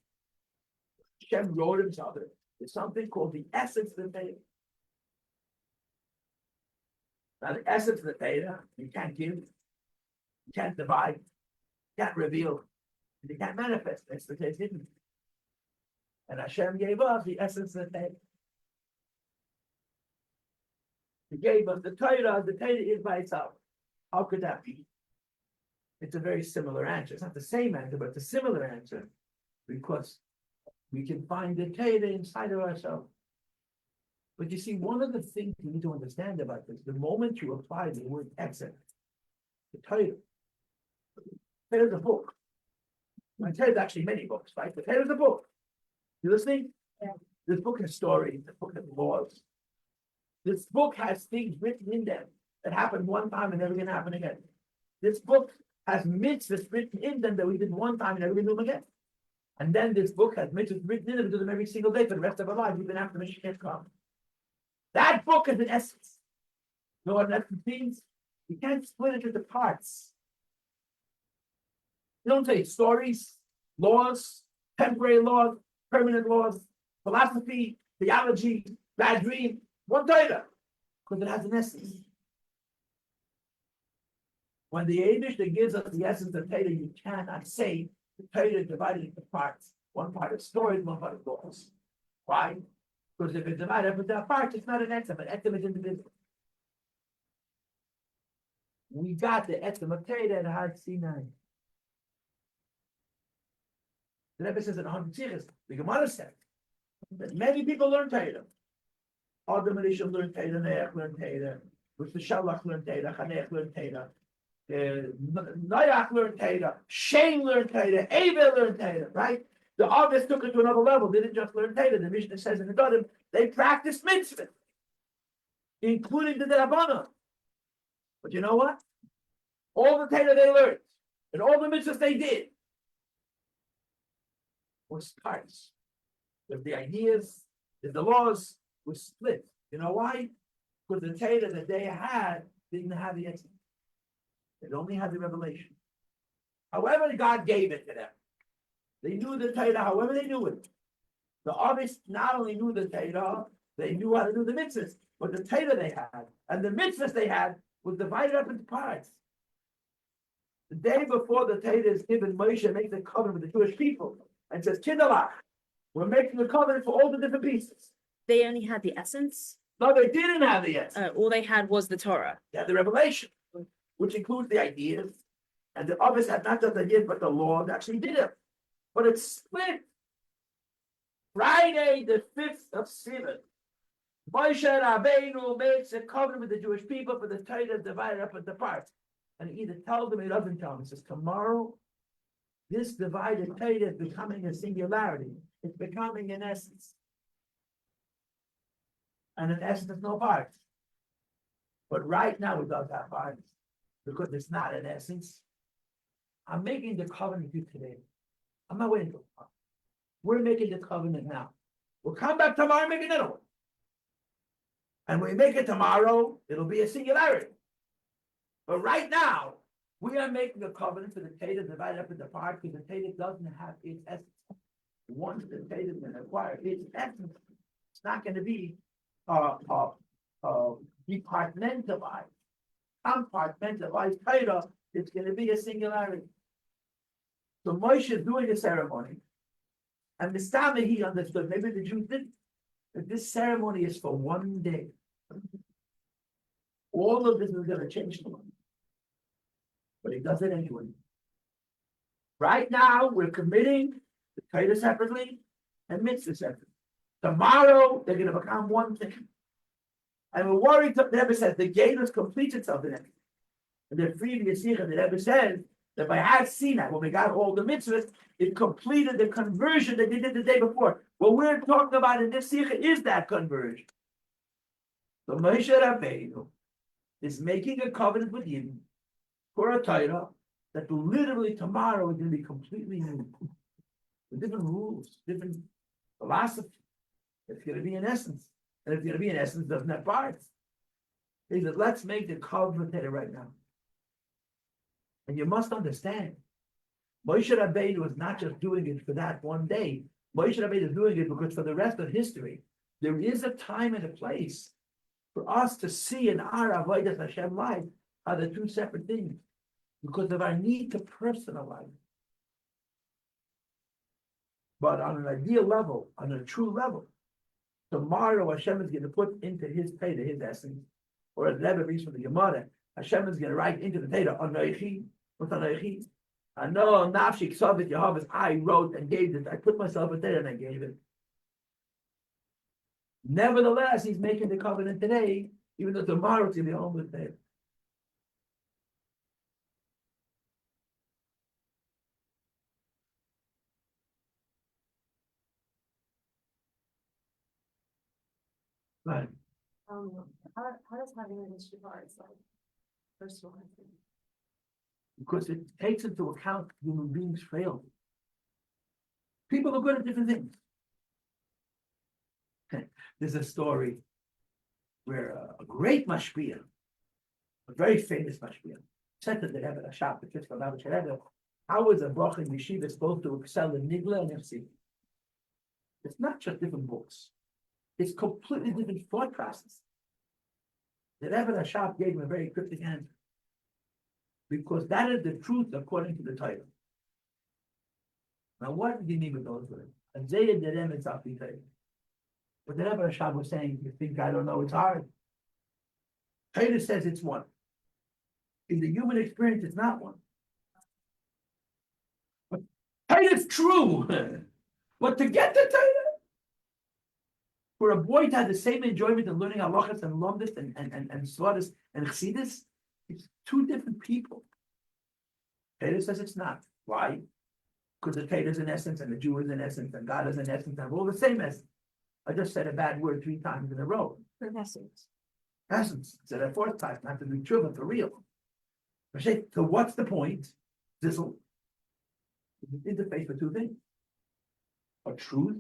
Hashem wrote Himself. There's something called the essence of the Torah. Now, the essence of the Torah, you can't give, you can't divide, you can't reveal, and you can't manifest. That's the case, didn't it? And Hashem gave us the essence of the Torah. He gave us the Torah is by itself. How could that be? It's a very similar answer. It's not the same answer, but it's a similar answer. because we can find the Torah inside of ourselves. But you see, one of the things you need to understand about this, the moment you apply the word exit, the Torah is a book. My Torah is actually many books, right? The Torah is a book. You listening? Yeah. This book has stories, this book has laws. This book has things written in them that happened one time and never gonna happen again. This book has mitzvahs written in them that we did one time and never gonna do them again. And then this book has mitzvahs written in them, we do them every single day for the rest of our lives, even after Mashiach comes. That book is an essence. You know what an essence means? You can't split it into parts. You don't say stories, laws, temporary laws, permanent laws, philosophy, theology, bad dream, one Torah, because it has an essence. When the English that gives us the essence of Torah, you cannot say the Torah is divided into parts. One part is stories, one part is laws. Why? Because if it's divided into parts, it's not an etzem. An etzem is indivisible. We got the etzem of Torah at Har Sinai. The Rebbe says in 100 Tzichos, the Gemara said that many people learn Torah. Adam and Rishon learn Torah, Noach learn Torah, Rosh Hashanah learn Torah, Chanech learn Torah, Noach learn Torah, Shem learn Torah, Abel learn Torah, right? The Avis took it to another level. They didn't just learn Torah. The Mishnah says in the Godim, they practiced mitzvah, including the Derabbanan. But you know what? All the Torah they learned and all the mitzvahs they did was parts. If the ideas, if the laws were split. You know why? Because the Torah that they had didn't have the essence. It only had the revelation. However, God gave it to them. They knew the Torah, however they knew it. The Avis not only knew the Torah, they knew how to do the mitzvahs, but the Torah they had and the mitzvahs they had was divided up into parts. The day before the Torah is given, Moshe makes a covenant with the Jewish people and says, Kindalach, we're making a covenant for all the different pieces. They only had the essence. No, they didn't have the essence. All they had was the Torah. They had the revelation, which includes the ideas. And the others had not just the ideas, but the law that actually did it. But it's split. Friday, the 5th of Sivan, Moshe Rabbeinu makes a covenant with the Jewish people for the Torah divided up into parts. And he either tells them or he doesn't tell them. He says, tomorrow, this divided Torah is becoming a singularity. It's becoming an essence. And an essence is no parts. But right now it does have parts. Because it's not an essence. I'm making the covenant with you today. I'm not waiting for tomorrow. We're making the covenant now. We'll come back tomorrow and make another one. And when we make it tomorrow, it'll be a singularity. But right now, we are making a covenant for the Torah divided up into parts because the Torah doesn't have its essence. Once the Torah has been acquired, its essence, it's not going to be departmentalized. Compartmentalized Torah, it's going to be a singularity. So Moshe is doing a ceremony, and the Stama he understood, maybe the Jews didn't, that this ceremony is for one day. All of this is going to change tomorrow. But he does it anyway. Right now, we're committing the Torah separately and mitzvah separately. Tomorrow, they're going to become one thing. And we're worried, the Rebbe says, the Galus completes itself in it. And the previous year, the Rebbe says that by Har Sinai, when we got all the mitzvahs, it completed the conversion that they did the day before. What we're talking about in this sikha is that conversion. So Moshe Rabbeinu is making a covenant with you for a Torah that literally tomorrow is going to be completely new. With different rules, different philosophy. It's going to be an essence. And it's going to be an essence, doesn't have parts. He said, let's make the covenant Torah right now. And you must understand, Moshe Rabbeinu was not just doing it for that one day. Moshe Rabbeinu is doing it because for the rest of history, there is a time and a place for us to see in our Avodas Hashem life how they're two separate things because of our need to personalize. But on an ideal level, on a true level, tomorrow Hashem is going to put into his Torah, his essence, or as Rebbe reads from the Gemara, Hashem is going to write into the Torah, Anoichi, what's Anoichi? I know Nafshik Soviet Yehovah's I wrote and gave it. I put myself in there and I gave it. Nevertheless, he's making the covenant today, even though tomorrow it's going to be home with him. Right. How does having an Shvat like personal? Because it takes into account human beings fail. People are good at different things. There's a story where a great mashpia, a very famous mashpia, said to the Rebbe, a shop, the Fitzgerald Rebbe, how is a bracha in yeshiva supposed to excel in Nigla and FC? It's not just different books. It's completely different thought process. The Rebbe Rashab gave him a very cryptic answer. Because that is the truth according to the title. Now, what did he mean with those words? Isaiah Derem is up the title. But the Rebbe Rashab was saying, you think I don't know, it's hard. Torah says it's one. In the human experience, it's not one. But Torah is true. But to get the Torah, for a boy to have the same enjoyment in learning halachas and lomdus and svadas and chassidus, it's two different people. Torah says it's not. Why? Because the Torah is in essence, and the Jew is in essence, and God is in essence, and we're all the same essence. I just said a bad word 3 times in a row. In essence. Essence. I said a 4th time, not to be true, but for real. So what's the point? This will interface with 2 things. A truth,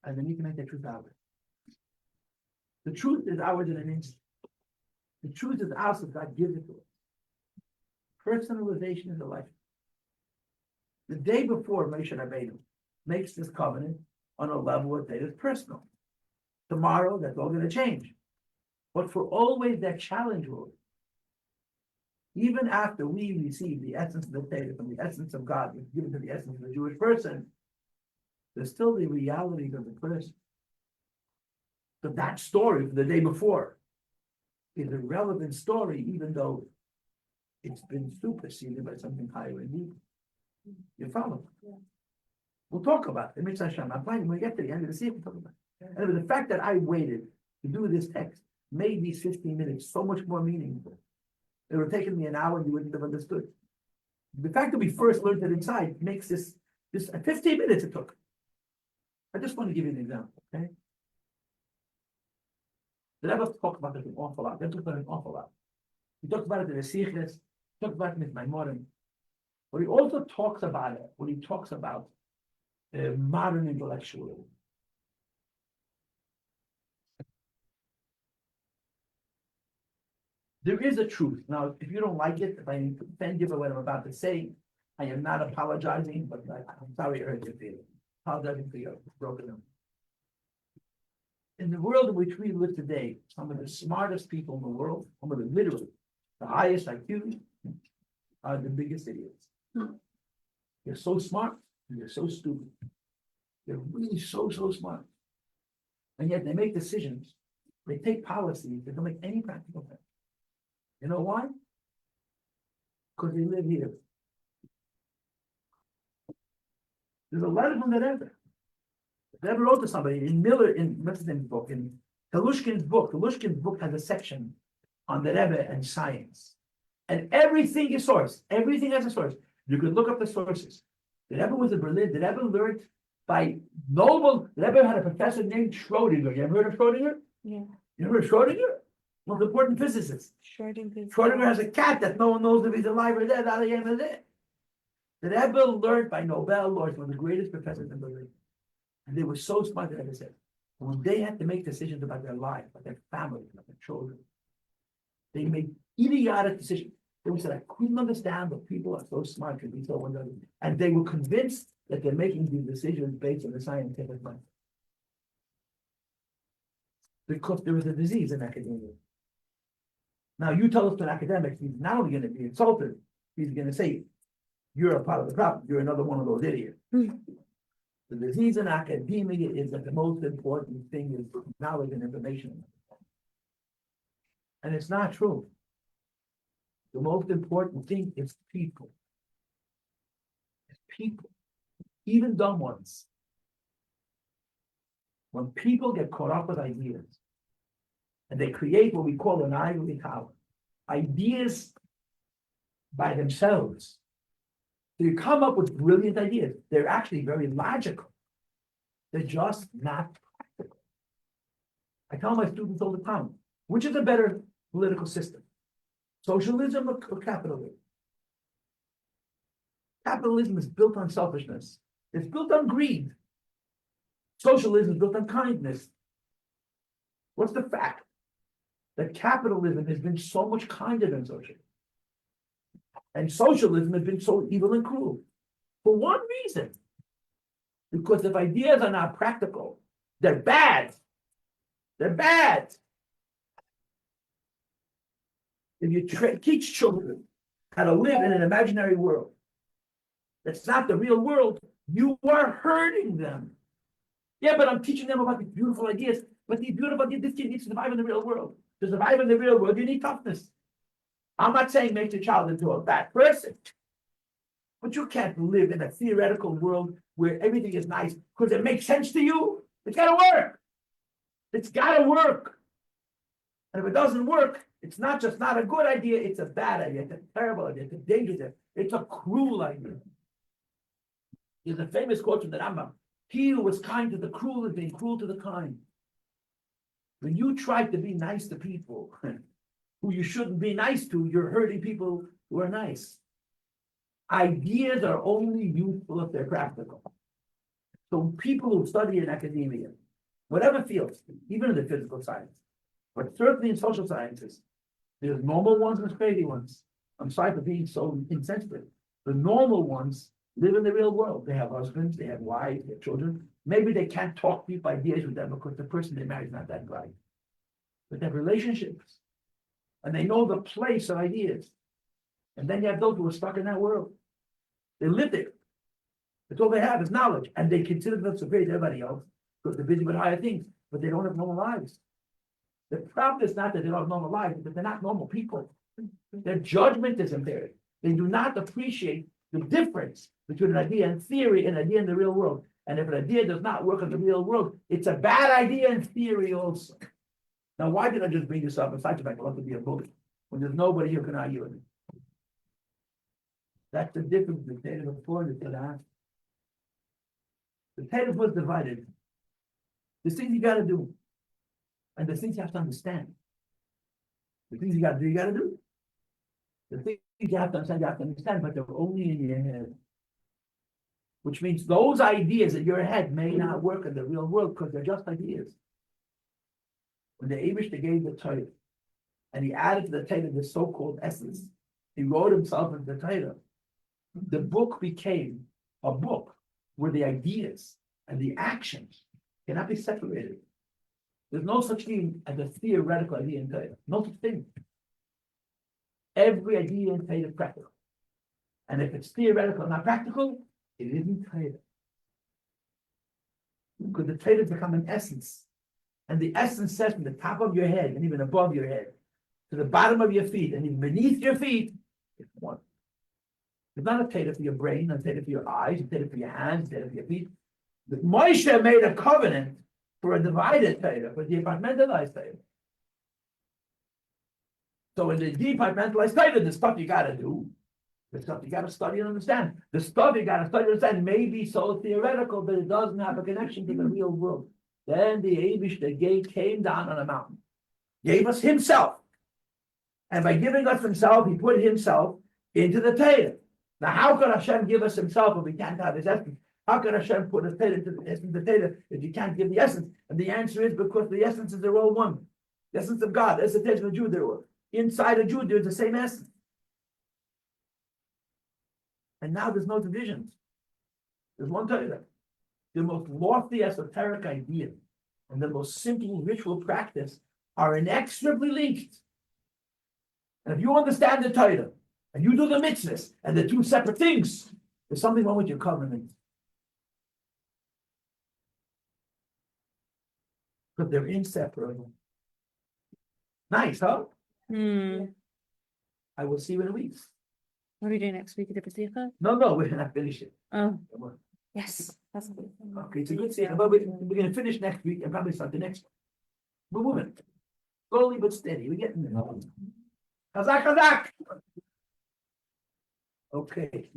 and then you can make the truth ours. The truth is ours in an instant. The truth is ours if God gives it to us. Personalization is a life. The day before Moshe Rabbeinu makes this covenant on a level that is personal. Tomorrow, that's all going to change. But for always that challenge will, even after we receive the essence of the Torah from the essence of God, given to the essence of the Jewish person, there's still the realities of the person. So that story from the day before is a relevant story, even though it's been superseded by something higher and deeper. You follow? Yeah. We'll talk about it. Mitzvah Hashem. I'm planning when we get to the end of the season, we'll talk about it. And the fact that I waited to do this text made these 15 minutes so much more meaningful. It would have taken me an hour and you wouldn't have understood. The fact that we first learned it inside makes this 15 minutes it took. I just want to give you an example, okay? The Rebbe talked about it an awful lot. They talked about it an awful lot. He talked about it in the Sichres, talked about it in my modern. But he also talks about it when he talks about modern intellectualism. There is a truth. Now, if you don't like it, if I offend you by what I'm about to say, I am not apologizing, but I'm sorry I hurt your feelings. Apologizing for your broken down. In the world in which we live today, some of the smartest people in the world, some of the literally, the highest IQ, are the biggest idiots. They're so smart and they're so stupid. They're really so smart. And yet they make decisions, they take policies that don't make any practical sense. You know why? Because they live here. There's a letter from the Rebbe. The Rebbe wrote to somebody in Miller, in what's his name's book, in Telushkin's book. Telushkin's book has a section on the Rebbe and science. And everything is source. Everything has a source. You can look up the sources. The Rebbe was in Berlin. The Rebbe learned by Nobel. The Rebbe had a professor named Schrodinger. You ever heard of Schrodinger? Yeah. You ever heard of Schrodinger? One of the important physicists. Schrodinger has a cat that no one knows if he's alive or dead. Out of the end of it. The Rebbe learned by Nobel laureates, one of the greatest professors in Berlin. And they were so smart, the Rebbe said. When they had to make decisions about their life, about their family, about their children, they made idiotic decisions. They said, I couldn't understand that people are so smart to be so wonderful. And they were convinced that they're making these decisions based on the scientific method. Because there was a disease in academia. Now, you tell us to an academic, he's not only going to be insulted, he's going to say, you're a part of the problem, you're another one of those idiots. The disease in academia is that the most important thing is knowledge and information. And it's not true. The most important thing is people. people, even dumb ones, when people get caught up with ideas and they create what we call an ivory tower, ideas by themselves. So you come up with brilliant ideas. They're actually very logical. They're just not practical. I tell my students all the time, which is a better political system? Socialism or capitalism? Capitalism is built on selfishness. It's built on greed. Socialism is built on kindness. What's the fact? That capitalism has been so much kinder than socialism. And socialism has been so evil and cruel. For one reason. Because if ideas are not practical, they're bad. They're bad. If you teach children how to live in an imaginary world, that's not the real world, you are hurting them. Yeah, but I'm teaching them about these beautiful ideas. But these beautiful ideas, this kid needs to survive in the real world. To survive in the real world, you need toughness. I'm not saying make your child into a bad person. But you can't live in a theoretical world where everything is nice because it makes sense to you. It's got to work. It's got to work. And if it doesn't work, it's not just not a good idea, it's a bad idea, it's a terrible idea, it's a dangerous idea, it's a cruel idea. There's a famous quote from the Rambam. He who was kind to the cruel is being cruel to the kind. When you try to be nice to people who you shouldn't be nice to, you're hurting people who are nice. Ideas are only useful if they're practical. So people who study in academia, whatever field, even in the physical science, but certainly in social sciences, there's normal ones and crazy ones. I'm sorry for being so insensitive. The normal ones live in the real world. They have husbands, they have wives, they have children. Maybe they can't talk deep ideas with them because the person they marry is not that bright. But they have relationships. And they know the place of ideas. And then you have those who are stuck in that world. They live there. That's all they have is knowledge. And they consider themselves superior to everybody else because they're busy with higher things, but they don't have normal lives. The problem is not that they don't have normal lives, but they're not normal people. Their judgment is impaired. They do not appreciate the difference between an idea in theory and an idea in the real world. And if an idea does not work in the real world, it's a bad idea in theory also. Now, why did I just bring this up? Besides the fact I love to be a bully, when there's nobody who can argue with me. That's the difference between the Torah before and the Torah. The Torah was divided. There's things you got to do, and the things you have to understand. The things you got to do, you got to do. The things you have to understand, but they're only in your head. Which means those ideas in your head may not work in the real world because they're just ideas. When the Eibishter gave the Torah, and he added to the Torah the so-called essence, he wrote himself into the Torah. The book became a book where the ideas and the actions cannot be separated. There's no such thing as a theoretical idea in Torah. No such thing. Every idea in Torah is practical. And if it's theoretical and not practical, it isn't Torah. Because the Torah has become an essence. And the essence says from the top of your head and even above your head to the bottom of your feet and even beneath your feet, it's one. It's not a Torah for your brain, not a Torah for your eyes, a Torah for your hands, a Torah for your feet. But Moshe made a covenant for a divided Torah, for a departmentalized Torah. So in the departmentalized Torah, the stuff you got to do, the stuff you got to study and understand, the stuff you got to study and understand may be so theoretical that it doesn't have a connection to the real world. Then the Eibishter came down on a mountain, gave us himself. And by giving us himself, he put himself into the Torah. Now, how could Hashem give us himself if we can't have his essence? How can Hashem put his Torah into the essence of the Torah if you can't give the essence? And the answer is because the essences are all one. The essence of God, the essence of the Jew, they're all. Inside a Jew, there's the same essence. And now there's no divisions. There's one Torah. The most lofty esoteric idea and the most simple ritual practice are inexorably linked. And if you understand the Torah and you do the mitzvahs and the two separate things, there's something wrong with your covenant. Because they're inseparable. Nice, huh? I will see you in a week. What are we doing next week? The Pasicha? No, we're not finishing. Oh, yes, that's good. Okay, it's a good thing, but we're gonna finish next week and probably start the next one. We're moving. Slowly but steady, we're getting there. Chazak, chazak! Okay.